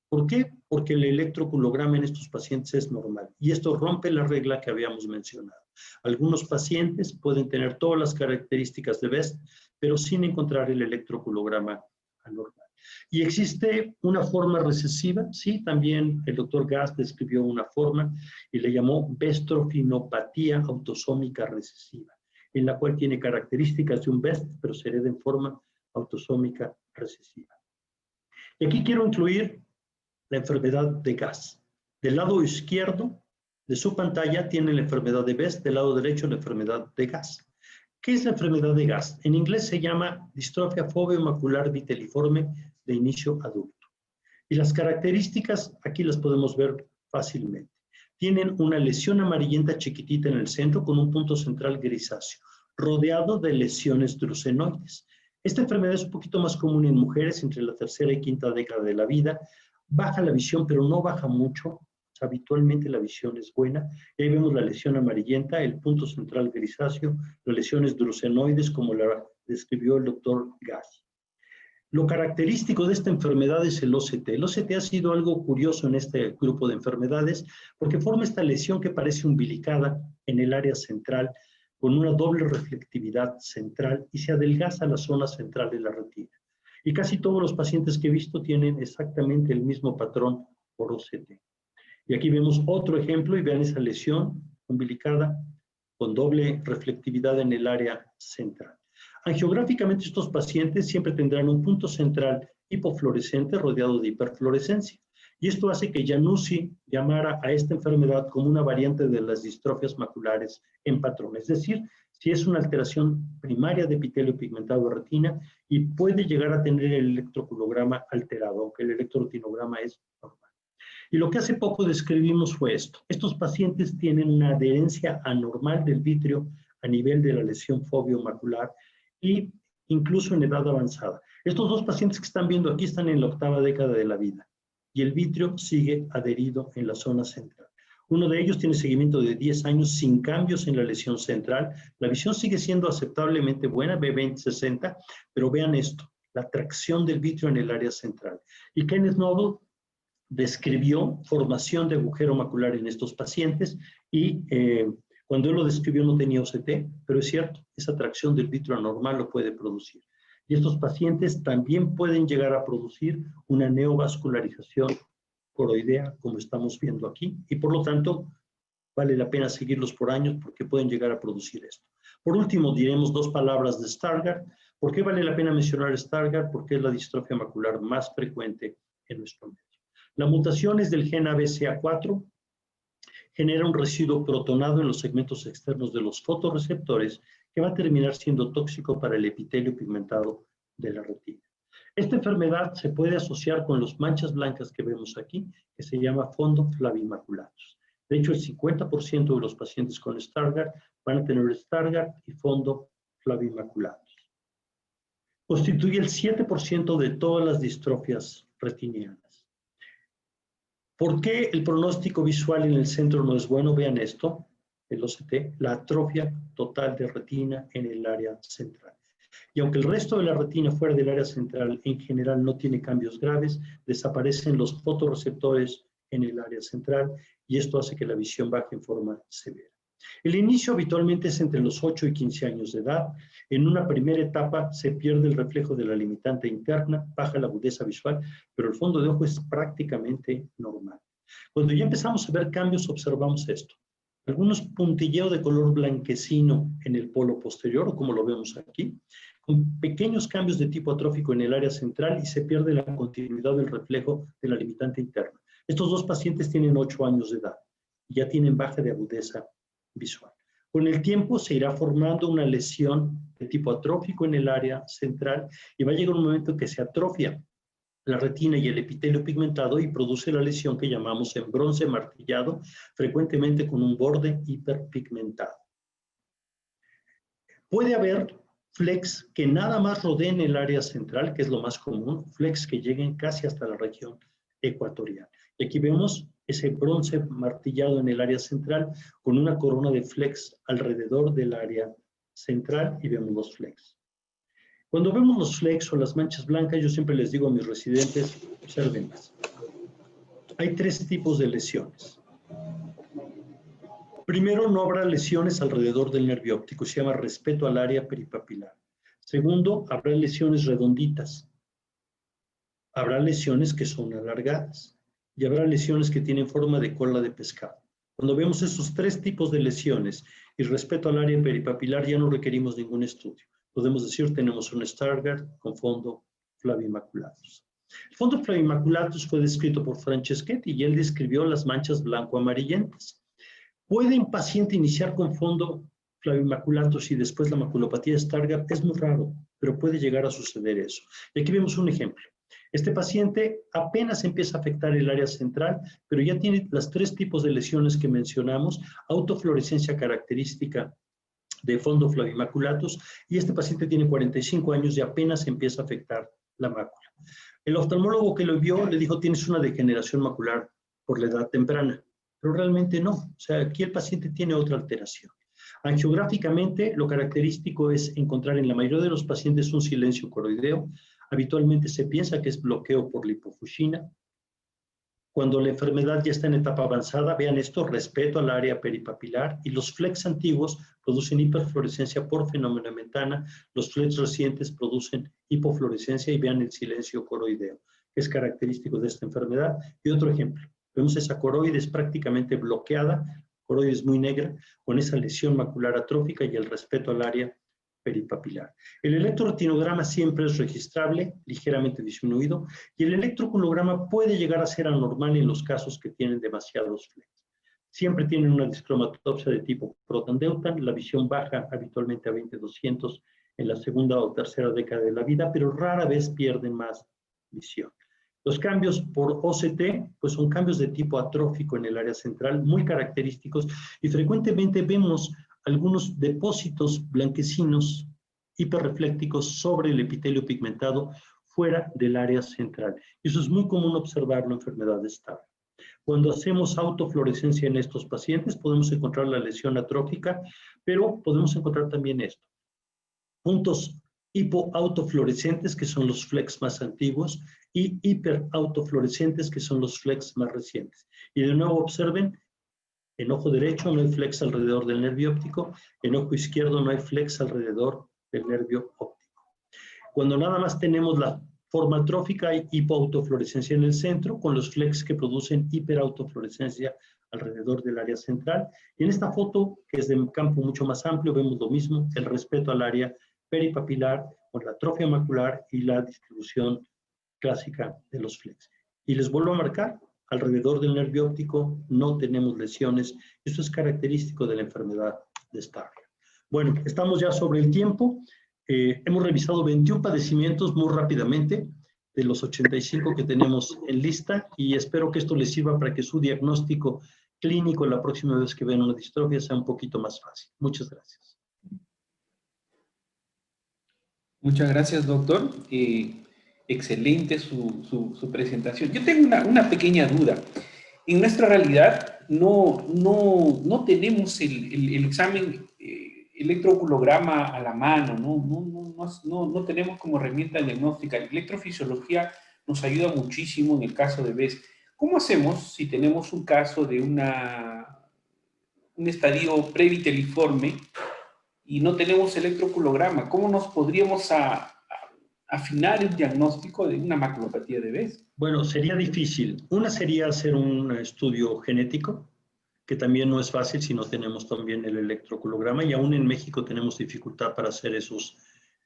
¿Por qué? Porque el electroculograma en estos pacientes es normal. Y esto rompe la regla que habíamos mencionado. Algunos pacientes pueden tener todas las características de BEST, pero sin encontrar el electroculograma anormal. Y existe una forma recesiva, sí, también el doctor Gass describió una forma y le llamó bestrofinopatía autosómica recesiva, en la cual tiene características de un BEST, pero se hereda en forma autosómica recesiva. Y aquí quiero incluir la enfermedad de Gass. Del lado izquierdo de su pantalla tiene la enfermedad de BEST, del lado derecho la enfermedad de Gass. ¿Qué es la enfermedad de Gass? En inglés se llama distrofia foveo-macular viteliforme de inicio adulto. Y las características aquí las podemos ver fácilmente. Tienen una lesión amarillenta chiquitita en el centro con un punto central grisáceo, rodeado de lesiones drucenoides. Esta enfermedad es un poquito más común en mujeres entre la tercera y quinta década de la vida. Baja la visión, pero no baja mucho. O sea, habitualmente la visión es buena. Y ahí vemos la lesión amarillenta, el punto central grisáceo, las lesiones drucenoides, como la describió el doctor Gass. Lo característico de esta enfermedad es el OCT. El OCT ha sido algo curioso en este grupo de enfermedades porque forma esta lesión que parece umbilicada en el área central con una doble reflectividad central y se adelgaza la zona central de la retina. Y casi todos los pacientes que he visto tienen exactamente el mismo patrón por OCT. Y aquí vemos otro ejemplo y vean esa lesión umbilicada con doble reflectividad en el área central. Angiográficamente estos pacientes siempre tendrán un punto central hipofluorescente rodeado de hiperfluorescencia. Y esto hace que Januzzi llamara a esta enfermedad como una variante de las distrofias maculares en patrón. Es decir, si es una alteración primaria de epitelio pigmentado de retina y puede llegar a tener el electroculograma alterado, aunque el electroretinograma es normal. Y lo que hace poco describimos fue esto. Estos pacientes tienen una adherencia anormal del vítreo a nivel de la lesión foveo-macular y incluso en edad avanzada. Estos dos pacientes que están viendo aquí están en la octava década de la vida y el vítreo sigue adherido en la zona central. Uno de ellos tiene seguimiento de 10 años sin cambios en la lesión central. La visión sigue siendo aceptablemente buena, B20-60, pero vean esto, la tracción del vítreo en el área central. Y Kenneth Noble describió formación de agujero macular en estos pacientes y cuando él lo describió no tenía OCT, pero es cierto, esa tracción del vítreo anormal lo puede producir. Y estos pacientes también pueden llegar a producir una neovascularización coroidea, como estamos viendo aquí, y por lo tanto vale la pena seguirlos por años porque pueden llegar a producir esto. Por último, diremos dos palabras de Stargardt. ¿Por qué vale la pena mencionar Stargardt? Porque es la distrofia macular más frecuente en nuestro medio. La mutación es del gen ABCA4, genera un residuo protonado en los segmentos externos de los fotorreceptores que va a terminar siendo tóxico para el epitelio pigmentado de la retina. Esta enfermedad se puede asociar con las manchas blancas que vemos aquí, que se llama fondo flavimaculatus. De hecho, el 50% de los pacientes con Stargardt van a tener Stargardt y fondo flavimaculatus. Constituye el 7% de todas las distrofias retinianas. ¿Por qué el pronóstico visual en el centro no es bueno? Vean esto, el OCT, la atrofia total de retina en el área central. Y aunque el resto de la retina fuera del área central en general no tiene cambios graves, desaparecen los fotorreceptores en el área central y esto hace que la visión baje en forma severa. El inicio habitualmente es entre los 8 y 15 años de edad. En una primera etapa se pierde el reflejo de la limitante interna, baja la agudeza visual, pero el fondo de ojo es prácticamente normal. Cuando ya empezamos a ver cambios, observamos esto. Algunos puntilleos de color blanquecino en el polo posterior, o como lo vemos aquí, con pequeños cambios de tipo atrófico en el área central y se pierde la continuidad del reflejo de la limitante interna. Estos dos pacientes tienen 8 años de edad y ya tienen baja de agudeza visual. Con el tiempo se irá formando una lesión de tipo atrófico en el área central y va a llegar un momento que se atrofia la retina y el epitelio pigmentado y produce la lesión que llamamos en bronce martillado, frecuentemente con un borde hiperpigmentado. Puede haber flecks que nada más rodeen el área central, que es lo más común, flecks que lleguen casi hasta la región ecuatorial. Y aquí vemos ese bronce martillado en el área central con una corona de flecks alrededor del área central y vemos los flecks. Cuando vemos los flecks o las manchas blancas, yo siempre les digo a mis residentes, observenlas. Hay 3 tipos de lesiones. Primero, no habrá lesiones alrededor del nervio óptico, se llama respeto al área peripapilar. Segundo, habrá lesiones redonditas. Habrá lesiones que son alargadas y habrá lesiones que tienen forma de cola de pescado. Cuando vemos esos 3 tipos de lesiones y respeto al área peripapilar, ya no requerimos ningún estudio. Podemos decir, tenemos un Stargardt con fondo flavimaculatus. El fondo flavimaculatus fue descrito por Franceschetti y él describió las manchas blanco-amarillentas. ¿Puede un paciente iniciar con fondo flavimaculatus y después la maculopatía de Stargardt? Es muy raro, pero puede llegar a suceder eso. Y aquí vemos un ejemplo. Este paciente apenas empieza a afectar el área central, pero ya tiene los 3 tipos de lesiones que mencionamos, autofluorescencia característica de fondo flavimaculatus, y este paciente tiene 45 años y apenas empieza a afectar la mácula. El oftalmólogo que lo vio le dijo, tienes una degeneración macular por la edad temprana, pero realmente no. O sea, aquí el paciente tiene otra alteración. Angiográficamente, lo característico es encontrar en la mayoría de los pacientes un silencio coroideo. Habitualmente se piensa que es bloqueo por lipofuscina. Cuando la enfermedad ya está en etapa avanzada, vean esto, respeto al área peripapilar, y los flecks antiguos producen hiperfluorescencia por fenomenamentana, los flecks recientes producen hipofluorescencia y vean el silencio coroideo, que es característico de esta enfermedad. Y otro ejemplo, vemos esa coroides prácticamente bloqueada, coroides muy negra, con esa lesión macular atrófica y el respeto al área peripapilar. El electroretinograma siempre es registrable, ligeramente disminuido, y el electroculograma puede llegar a ser anormal en los casos que tienen demasiados flecks. Siempre tienen una discromatopsia de tipo Proton-Deutan, la visión baja habitualmente a 20-200 en la segunda o tercera década de la vida, pero rara vez pierden más visión. Los cambios por OCT, pues son cambios de tipo atrófico en el área central, muy característicos, y frecuentemente vemos algunos depósitos blanquecinos hiperreflécticos sobre el epitelio pigmentado fuera del área central. Y eso es muy común observarlo en enfermedad de Stargardt. Cuando hacemos autofluorescencia en estos pacientes, podemos encontrar la lesión atrófica, pero podemos encontrar también esto. Puntos hipoautofluorescentes, que son los flecks más antiguos, y hiperautofluorescentes, que son los flecks más recientes. Y de nuevo observen, en ojo derecho no hay flecks alrededor del nervio óptico, en ojo izquierdo no hay flecks alrededor del nervio óptico. Cuando nada más tenemos la forma atrófica, hay hipoautofluorescencia en el centro, con los flecks que producen hiperautofluorescencia alrededor del área central. Y en esta foto, que es de un campo mucho más amplio, vemos lo mismo, el respeto al área peripapilar, con la atrofia macular y la distribución clásica de los flecks. Y les vuelvo a marcar, alrededor del nervio óptico no tenemos lesiones. Esto es característico de la enfermedad de Stargardt. Bueno, estamos ya sobre el tiempo. Hemos revisado 21 padecimientos muy rápidamente de los 85 que tenemos en lista y espero que esto les sirva para que su diagnóstico clínico la próxima vez que vean una distrofia sea un poquito más fácil. Muchas gracias. Muchas gracias, doctor. Excelente su presentación. Yo tengo una pequeña duda. En nuestra realidad no tenemos el examen electroculograma a la mano, no tenemos como herramienta diagnóstica. La electrofisiología nos ayuda muchísimo en el caso de BES. ¿Cómo hacemos si tenemos un caso de un estadio previteliforme y no tenemos electroculograma? ¿Cómo nos podríamos afinar el diagnóstico de una maculopatía de BES? Bueno, sería difícil. Una sería hacer un estudio genético, que también no es fácil si no tenemos también el electroculograma, y aún en México tenemos dificultad para hacer esos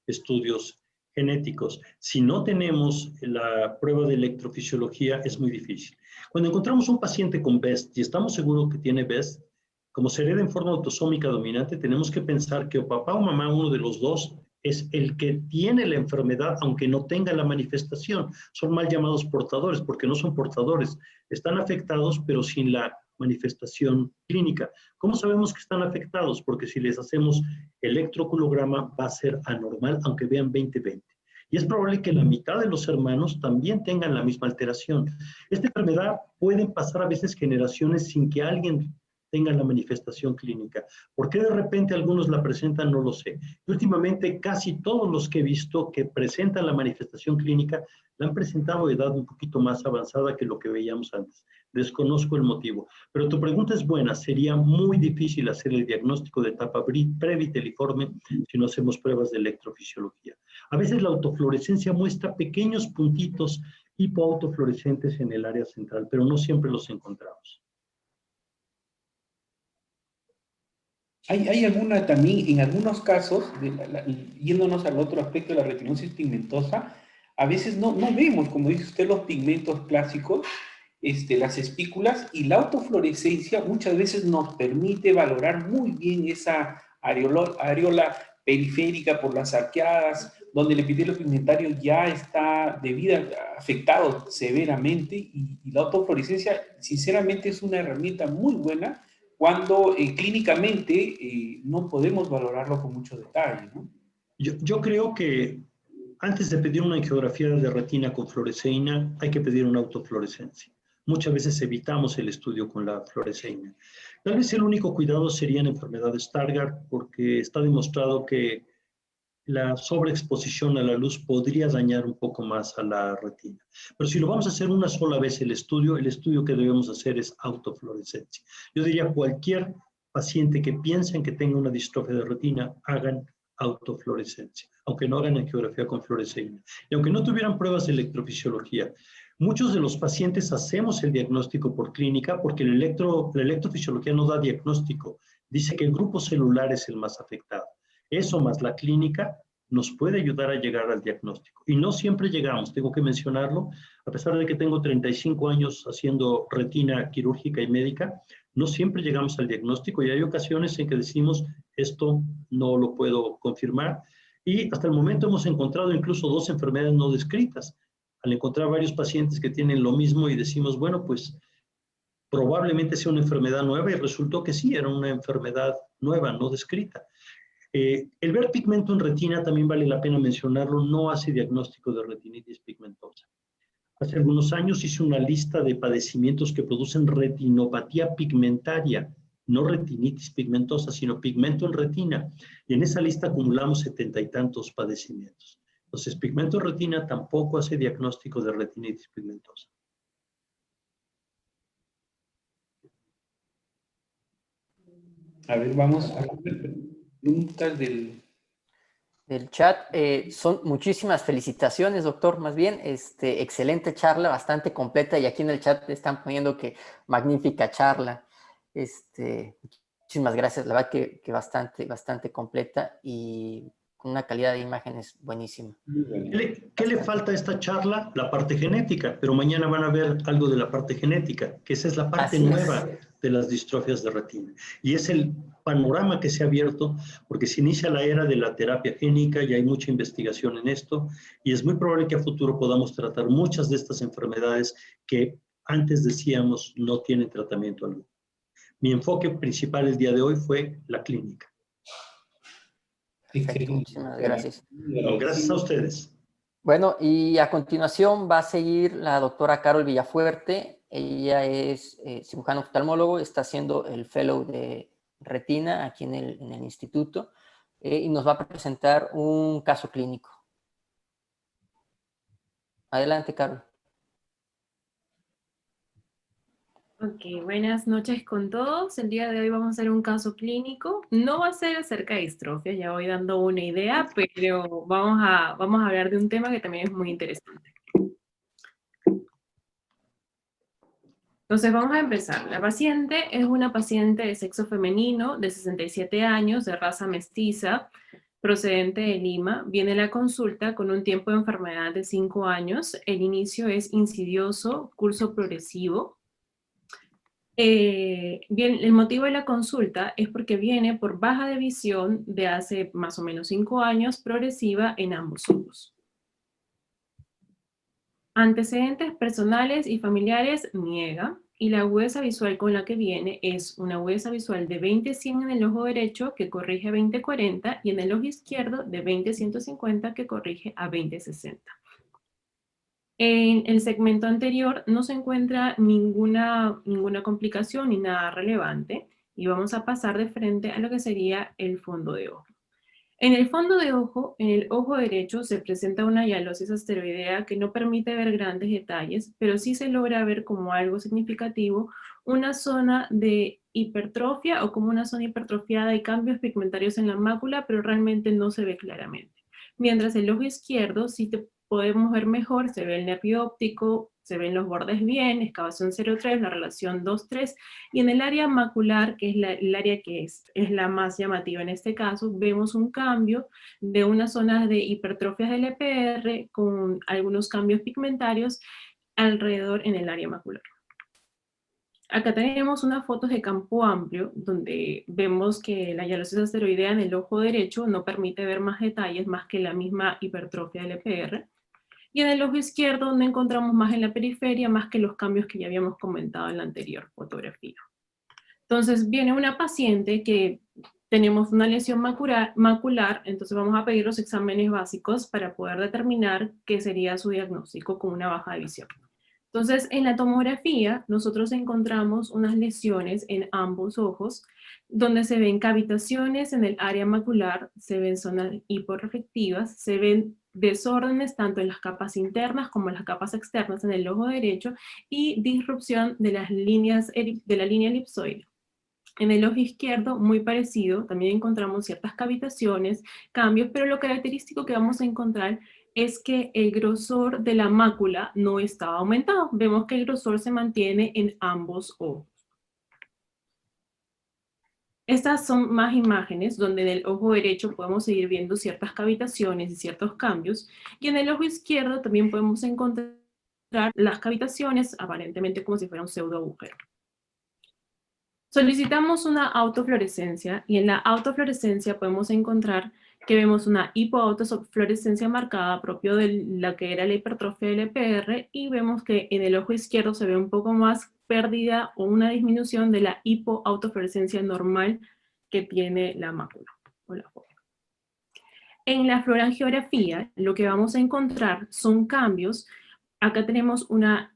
estudios genéticos. Si no tenemos la prueba de electrofisiología, es muy difícil. Cuando encontramos un paciente con BES y estamos seguros que tiene BES, como se hereda en forma autosómica dominante, tenemos que pensar que o papá o mamá, uno de los dos, es el que tiene la enfermedad aunque no tenga la manifestación. Son mal llamados portadores porque no son portadores. Están afectados pero sin la manifestación clínica. ¿Cómo sabemos que están afectados? Porque si les hacemos electroculograma va a ser anormal aunque vean 20/20. Y es probable que la mitad de los hermanos también tengan la misma alteración. Esta enfermedad puede pasar a veces generaciones sin que alguien tenga la manifestación clínica. ¿Por qué de repente algunos la presentan? No lo sé. Y últimamente casi todos los que he visto que presentan la manifestación clínica la han presentado a edad un poquito más avanzada que lo que veíamos antes. Desconozco el motivo. Pero tu pregunta es buena. Sería muy difícil hacer el diagnóstico de etapa previteliforme si no hacemos pruebas de electrofisiología. A veces la autofluorescencia muestra pequeños puntitos hipoautofluorescentes en el área central, pero no siempre los encontramos. Hay alguna también, en algunos casos, yéndonos al otro aspecto de la retinosis pigmentosa, a veces no vemos, como dice usted, los pigmentos clásicos, las espículas, y la autofluorescencia muchas veces nos permite valorar muy bien esa areola periférica por las arqueadas, donde el epitelio pigmentario ya está afectado severamente, y la autofluorescencia sinceramente es una herramienta muy buena cuando clínicamente no podemos valorarlo con mucho detalle, ¿no? Yo creo que antes de pedir una angiografía de retina con fluoresceína, hay que pedir una autofluorescencia. Muchas veces evitamos el estudio con la fluoresceína. Tal vez el único cuidado serían enfermedades Stargardt, porque está demostrado que la sobreexposición a la luz podría dañar un poco más a la retina. Pero si lo vamos a hacer una sola vez el estudio que debemos hacer es autofluorescencia. Yo diría cualquier paciente que piensen que tenga una distrofia de retina, hagan autofluorescencia, aunque no hagan angiografía con fluoresceína. Y aunque no tuvieran pruebas de electrofisiología, muchos de los pacientes hacemos el diagnóstico por clínica porque la electrofisiología no da diagnóstico. Dice que el grupo celular es el más afectado. Eso más la clínica nos puede ayudar a llegar al diagnóstico. Y no siempre llegamos, tengo que mencionarlo, a pesar de que tengo 35 años haciendo retina quirúrgica y médica, no siempre llegamos al diagnóstico y hay ocasiones en que decimos, esto no lo puedo confirmar. Y hasta el momento hemos encontrado incluso 2 enfermedades no descritas. Al encontrar varios pacientes que tienen lo mismo y decimos, bueno, pues probablemente sea una enfermedad nueva y resultó que sí, era una enfermedad nueva, no descrita. El ver pigmento en retina, también vale la pena mencionarlo, no hace diagnóstico de retinitis pigmentosa. Hace algunos años hice una lista de padecimientos que producen retinopatía pigmentaria, no retinitis pigmentosa, sino pigmento en retina. Y en esa lista acumulamos 70 y tantos padecimientos. Entonces, pigmento en retina tampoco hace diagnóstico de retinitis pigmentosa. A ver, vamos a ver preguntas del chat. Son muchísimas felicitaciones, doctor, más bien, excelente charla, bastante completa, y aquí en el chat están poniendo que magnífica charla. Muchísimas gracias, la verdad que bastante completa y con una calidad de imágenes buenísima. ¿Qué le falta a esta charla? La parte genética, pero mañana van a ver algo de la parte genética, que esa es la parte nueva de las distrofias de retina. Y es el panorama que se ha abierto, porque se inicia la era de la terapia génica y hay mucha investigación en esto, y es muy probable que a futuro podamos tratar muchas de estas enfermedades que antes decíamos no tienen tratamiento alguno. Mi enfoque principal el día de hoy fue la clínica. Perfecto, muchísimas gracias. No, gracias a ustedes. Bueno, y a continuación va a seguir la doctora Carol Villafuerte. Ella es cirujano oftalmólogo, está haciendo el fellow de retina aquí en el instituto y nos va a presentar un caso clínico. Adelante, Carol. Ok, buenas noches con todos. El día de hoy vamos a hacer un caso clínico. No va a ser acerca de distrofia, ya voy dando una idea, pero vamos a hablar de un tema que también es muy interesante. Entonces vamos a empezar. La paciente es una paciente de sexo femenino de 67 años, de raza mestiza, procedente de Lima. Viene a la consulta con un tiempo de enfermedad de 5 años. El inicio es insidioso, curso progresivo. Bien, el motivo de la consulta es porque viene por baja de visión de hace más o menos 5 años, progresiva en ambos ojos. Antecedentes personales y familiares niega, y la agudeza visual con la que viene es una agudeza visual de 20-100 en el ojo derecho que corrige a 20-40 y en el ojo izquierdo de 20-150 que corrige a 20-60. En el segmento anterior no se encuentra ninguna complicación ni nada relevante y vamos a pasar de frente a lo que sería el fondo de ojo. En el fondo de ojo, en el ojo derecho, se presenta una hialosis asteroidea que no permite ver grandes detalles, pero sí se logra ver como algo significativo una zona de hipertrofia o como una zona hipertrofiada y cambios pigmentarios en la mácula, pero realmente no se ve claramente. Mientras el ojo izquierdo sí podemos ver mejor, se ve el nervio óptico, se ven los bordes bien, excavación 0,3, la relación 2,3, y en el área macular, que es el área que es la más llamativa en este caso, vemos un cambio de unas zonas de hipertrofias del EPR con algunos cambios pigmentarios alrededor en el área macular. Acá tenemos unas fotos de campo amplio donde vemos que la hialosis asteroidea en el ojo derecho no permite ver más detalles más que la misma hipertrofia del EPR. Y en el ojo izquierdo, donde encontramos más en la periferia, más que los cambios que ya habíamos comentado en la anterior fotografía. Entonces, viene una paciente que tenemos una lesión macular, entonces vamos a pedir los exámenes básicos para poder determinar qué sería su diagnóstico con una baja de visión. Entonces, en la tomografía, nosotros encontramos unas lesiones en ambos ojos, donde se ven cavitaciones en el área macular, se ven zonas hiporreflectivas, se ven desórdenes tanto en las capas internas como en las capas externas en el ojo derecho y disrupción de las líneas de la línea elipsoide. En el ojo izquierdo, muy parecido, también encontramos ciertas cavitaciones, cambios, pero lo característico que vamos a encontrar es que el grosor de la mácula no está aumentado. Vemos que el grosor se mantiene en ambos ojos. Estas son más imágenes donde en el ojo derecho podemos seguir viendo ciertas cavitaciones y ciertos cambios, y en el ojo izquierdo también podemos encontrar las cavitaciones aparentemente como si fuera un pseudo agujero. Solicitamos una autofluorescencia y en la autofluorescencia podemos encontrar que vemos una hipoautofluorescencia marcada propio de la que era la hipertrofia del EPR y vemos que en el ojo izquierdo se ve un poco más pérdida o una disminución de la hipoautofluorescencia normal que tiene la mácula o la fóvea. En la fluorangiografía lo que vamos a encontrar son cambios. Acá tenemos una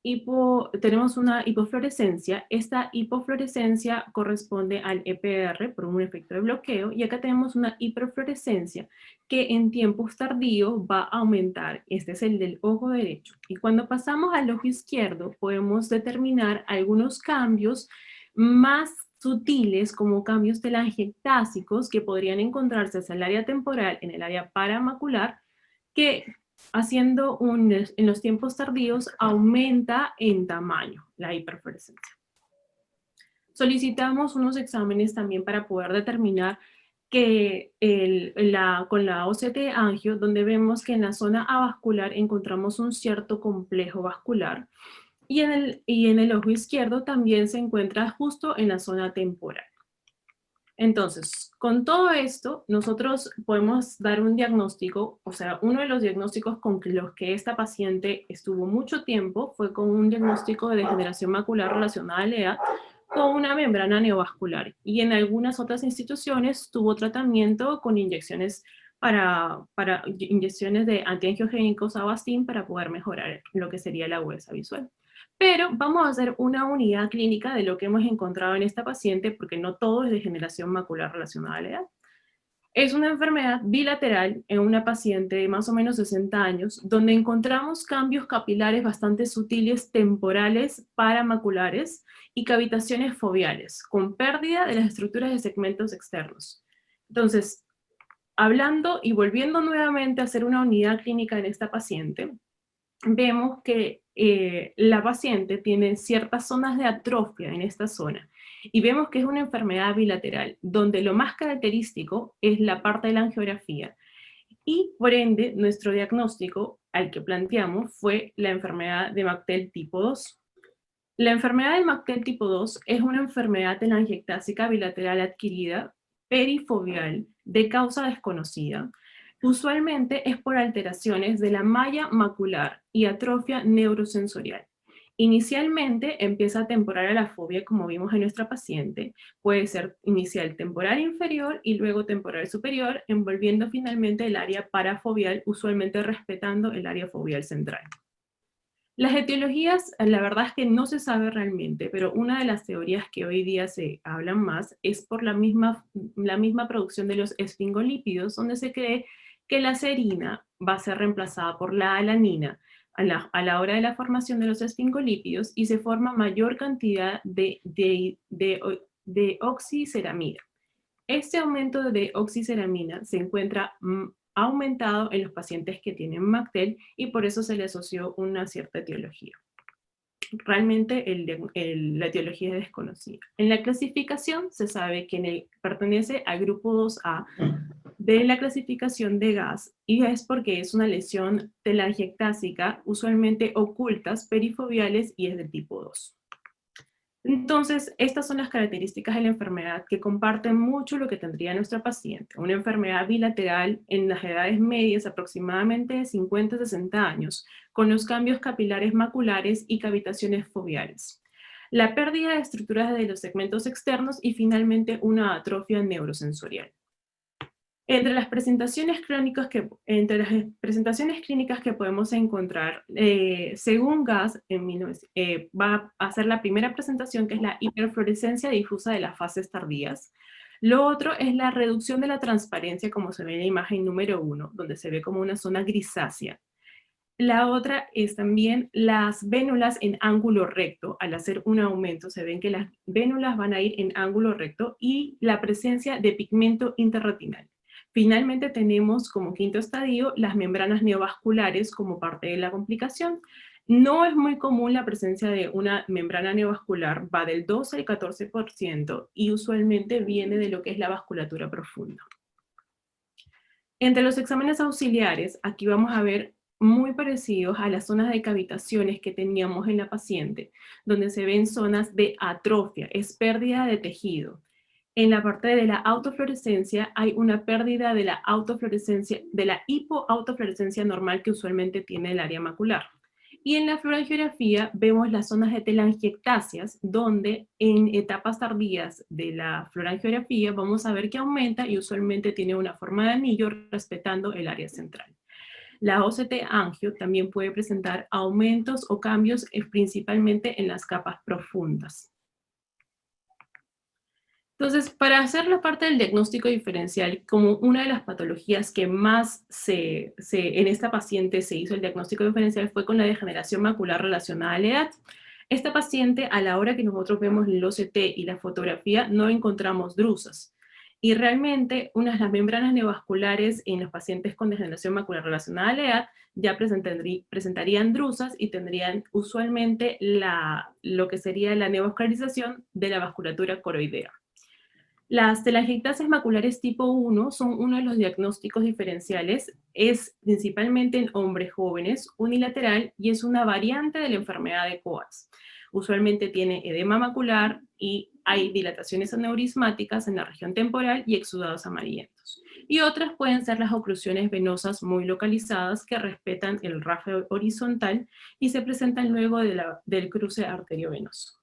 hipofluorescencia. Esta hipofluorescencia corresponde al EPR por un efecto de bloqueo, y acá tenemos una hiperfluorescencia que en tiempos tardíos va a aumentar. Este es el del ojo derecho. Y cuando pasamos al ojo izquierdo podemos determinar algunos cambios más sutiles como cambios telangiectásicos que podrían encontrarse hacia el área temporal en el área paramacular, que haciendo en los tiempos tardíos aumenta en tamaño la hiperfluorescencia. Solicitamos unos exámenes también para poder determinar que con la OCT angio, donde vemos que en la zona avascular encontramos un cierto complejo vascular, y en el ojo izquierdo también se encuentra justo en la zona temporal. Entonces, con todo esto, nosotros podemos dar un diagnóstico, o sea, uno de los diagnósticos con los que esta paciente estuvo mucho tiempo fue con un diagnóstico de degeneración macular relacionada a la edad con una membrana neovascular. Y en algunas otras instituciones tuvo tratamiento con inyecciones inyecciones de antiangiogénicos Avastin para poder mejorar lo que sería la agudeza visual. Pero vamos a hacer una unidad clínica de lo que hemos encontrado en esta paciente, porque no todo es degeneración macular relacionada a la edad. Es una enfermedad bilateral en una paciente de más o menos 60 años, donde encontramos cambios capilares bastante sutiles, temporales, paramaculares y cavitaciones foveales, con pérdida de las estructuras de segmentos externos. Entonces, hablando y volviendo nuevamente a hacer una unidad clínica en esta paciente, vemos que la paciente tiene ciertas zonas de atrofia en esta zona, y vemos que es una enfermedad bilateral, donde lo más característico es la parte de la angiografía, y por ende nuestro diagnóstico al que planteamos fue la enfermedad de Bactel tipo 2. La enfermedad de McTell tipo 2 es una enfermedad telangiectásica bilateral adquirida, perifovial, de causa desconocida. Usualmente es por alteraciones de la malla macular y atrofia neurosensorial. Inicialmente empieza temporal a la fobia, como vimos en nuestra paciente. Puede ser inicial temporal inferior y luego temporal superior, envolviendo finalmente el área parafovial, usualmente respetando el área fovial central. Las etiologías, la verdad es que no se sabe realmente, pero una de las teorías que hoy día se hablan más es por la misma producción de los esfingolípidos, donde se cree que la serina va a ser reemplazada por la alanina a la hora de la formación de los esfingolípidos y se forma mayor cantidad de oxiceramida. Este aumento de oxiceramina se encuentra aumentado en los pacientes que tienen McTell y por eso se le asoció una cierta etiología. Realmente la etiología es desconocida. En la clasificación se sabe que pertenece al grupo 2A de la clasificación de GAS y es porque es una lesión telangiectásica, usualmente ocultas, perifoviales y es de tipo 2. Entonces, estas son las características de la enfermedad que comparten mucho lo que tendría nuestra paciente. Una enfermedad bilateral en las edades medias, aproximadamente de 50 a 60 años, con los cambios capilares maculares y cavitaciones foviales. La pérdida de estructuras de los segmentos externos y finalmente una atrofia neurosensorial. Entre las presentaciones clínicas que podemos encontrar, según GAS, va a ser la primera presentación, que es la hiperfluorescencia difusa de las fases tardías. Lo otro es la reducción de la transparencia, como se ve en la imagen número 1, donde se ve como una zona grisácea. La otra es también las vénulas en ángulo recto. Al hacer un aumento se ven que las vénulas van a ir en ángulo recto y la presencia de pigmento interretinal. Finalmente tenemos como quinto estadio las membranas neovasculares como parte de la complicación. No es muy común la presencia de una membrana neovascular, va del 12 al 14% y usualmente viene de lo que es la vasculatura profunda. Entre los exámenes auxiliares, aquí vamos a ver muy parecidos a las zonas de cavitaciones que teníamos en la paciente, donde se ven zonas de atrofia, es pérdida de tejido. En la parte de la autofluorescencia hay una pérdida de la autofluorescencia, de la hipoautofluorescencia normal que usualmente tiene el área macular. Y en la fluorangiografía vemos las zonas de telangiectasias, donde en etapas tardías de la fluorangiografía vamos a ver que aumenta y usualmente tiene una forma de anillo respetando el área central. La OCT angio también puede presentar aumentos o cambios principalmente en las capas profundas. Entonces, para hacer la parte del diagnóstico diferencial, como una de las patologías que más en esta paciente se hizo el diagnóstico diferencial fue con la degeneración macular relacionada a la edad. Esta paciente, a la hora que nosotros vemos el OCT y la fotografía, no encontramos drusas. Y realmente, las membranas neovasculares en los pacientes con degeneración macular relacionada a la edad ya presentarían drusas y tendrían usualmente lo que sería la neovascularización de la vasculatura coroidea. Las telangiectasias maculares tipo 1 son uno de los diagnósticos diferenciales, es principalmente en hombres jóvenes, unilateral y es una variante de la enfermedad de Coats. Usualmente tiene edema macular y hay dilataciones aneurismáticas en la región temporal y exudados amarillentos. Y otras pueden ser las oclusiones venosas muy localizadas que respetan el rafe horizontal y se presentan luego del cruce arteriovenoso.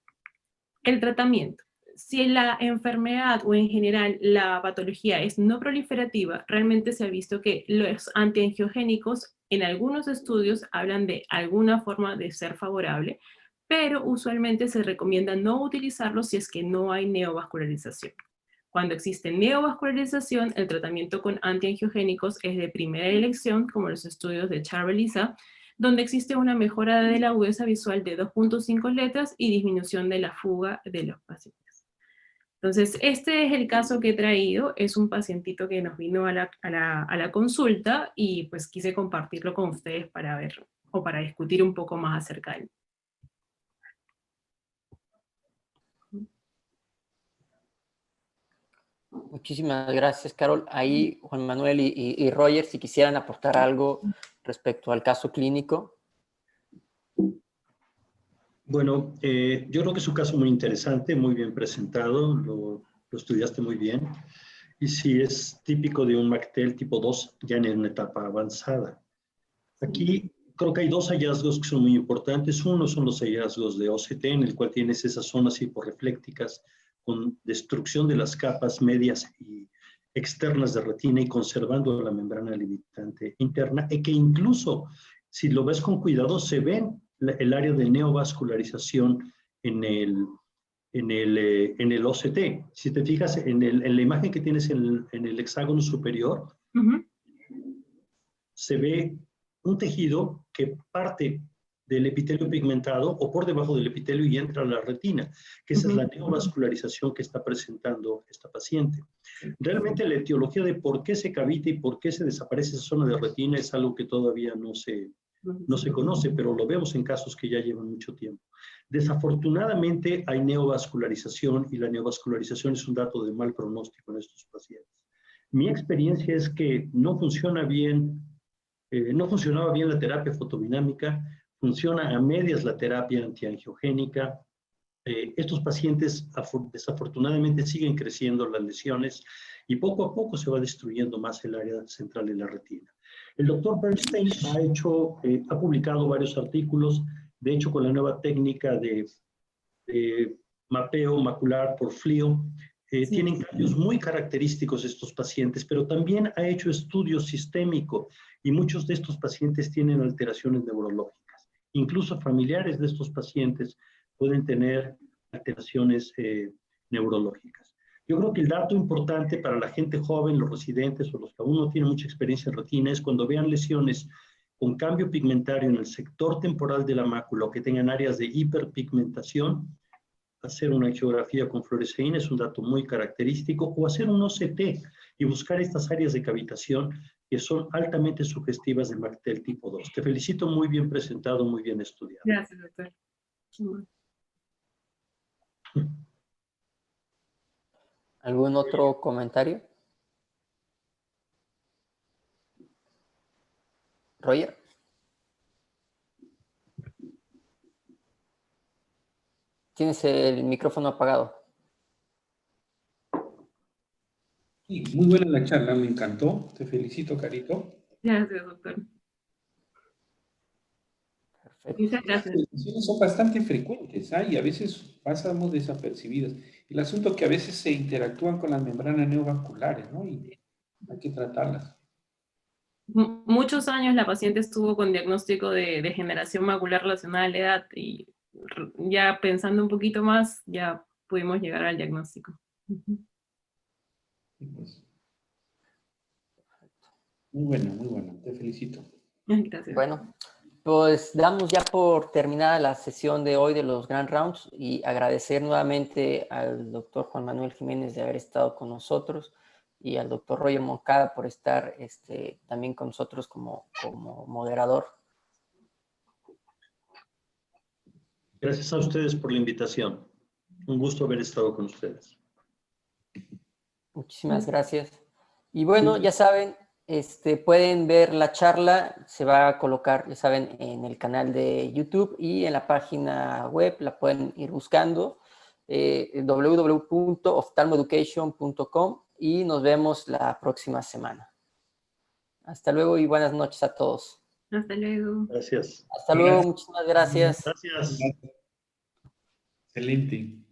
El tratamiento. Si la enfermedad o en general la patología es no proliferativa, realmente se ha visto que los antiangiogénicos en algunos estudios hablan de alguna forma de ser favorable, pero usualmente se recomienda no utilizarlos si es que no hay neovascularización. Cuando existe neovascularización, el tratamiento con antiangiogénicos es de primera elección, como los estudios de Charbel-Lisa, donde existe una mejora de la agudeza visual de 2.5 letras y disminución de la fuga de los pacientes. Entonces, este es el caso que he traído, es un pacientito que nos vino a la consulta y pues quise compartirlo con ustedes para ver o para discutir un poco más acerca de él. Muchísimas gracias, Carol. Ahí Juan Manuel y Roger, si quisieran aportar algo respecto al caso clínico. Bueno, yo creo que es un caso muy interesante, muy bien presentado, lo estudiaste muy bien. Y sí, es típico de un MACTEL tipo 2, ya en una etapa avanzada. Aquí creo que hay dos hallazgos que son muy importantes. Uno son los hallazgos de OCT, en el cual tienes esas zonas hiporreflécticas con destrucción de las capas medias y externas de retina y conservando la membrana limitante interna, y que incluso, si lo ves con cuidado, se ve el área de neovascularización en el OCT. Si te fijas en la imagen que tienes en el hexágono superior, se ve un tejido que parte del epitelio pigmentado o por debajo del epitelio y entra a la retina, que esa es la neovascularización que está presentando esta paciente. Realmente la etiología de por qué se cavita y por qué se desaparece esa zona de retina es algo que todavía no se conoce, pero lo vemos en casos que ya llevan mucho tiempo. Desafortunadamente hay neovascularización y la neovascularización es un dato de mal pronóstico en estos pacientes. Mi experiencia es que no funciona bien, no funcionaba bien la terapia fotodinámica, funciona a medias la terapia antiangiogénica. Estos pacientes desafortunadamente siguen creciendo las lesiones y poco a poco se va destruyendo más el área central de la retina. El doctor Bernstein ha publicado varios artículos, de hecho con la nueva técnica de mapeo macular por FLIO, tienen cambios muy característicos estos pacientes, pero también ha hecho estudios sistémicos y muchos de estos pacientes tienen alteraciones neurológicas. Incluso familiares de estos pacientes pueden tener alteraciones neurológicas. Yo creo que el dato importante para la gente joven, los residentes o los que aún no tienen mucha experiencia en retina es cuando vean lesiones con cambio pigmentario en el sector temporal de la mácula o que tengan áreas de hiperpigmentación, hacer una angiografía con fluoresceína es un dato muy característico, o hacer un OCT y buscar estas áreas de cavitación que son altamente sugestivas de MACTEL tipo 2. Te felicito, muy bien presentado, muy bien estudiado. Gracias, doctor. ¿Algún otro comentario? Roger. Tienes el micrófono apagado. Sí, muy buena la charla, me encantó. Te felicito, Carito. Gracias, doctor. Perfecto. Muchas Las gracias. lesiones son bastante frecuentes, y a veces pasamos desapercibidas. El asunto es que a veces se interactúan con las membranas neovasculares, ¿no? Y hay que tratarlas. Muchos años la paciente estuvo con diagnóstico de degeneración macular relacionada a la edad y ya pensando un poquito más, ya pudimos llegar al diagnóstico. Sí, pues. Muy bueno, te felicito. Gracias. Bueno, pues damos ya por terminada la sesión de hoy de los Grand Rounds y agradecer nuevamente al doctor Juan Manuel Jiménez de haber estado con nosotros y al doctor Roger Moncada por estar también con nosotros como moderador. Gracias a ustedes por la invitación. Un gusto haber estado con ustedes. Muchísimas gracias. Y bueno, ya saben, pueden ver la charla, se va a colocar, ya saben, en el canal de YouTube y en la página web, la pueden ir buscando, www.oftalmoeducation.com, y nos vemos la próxima semana. Hasta luego y buenas noches a todos. Hasta luego. Gracias. Hasta luego, muchísimas gracias. Gracias. Excelente.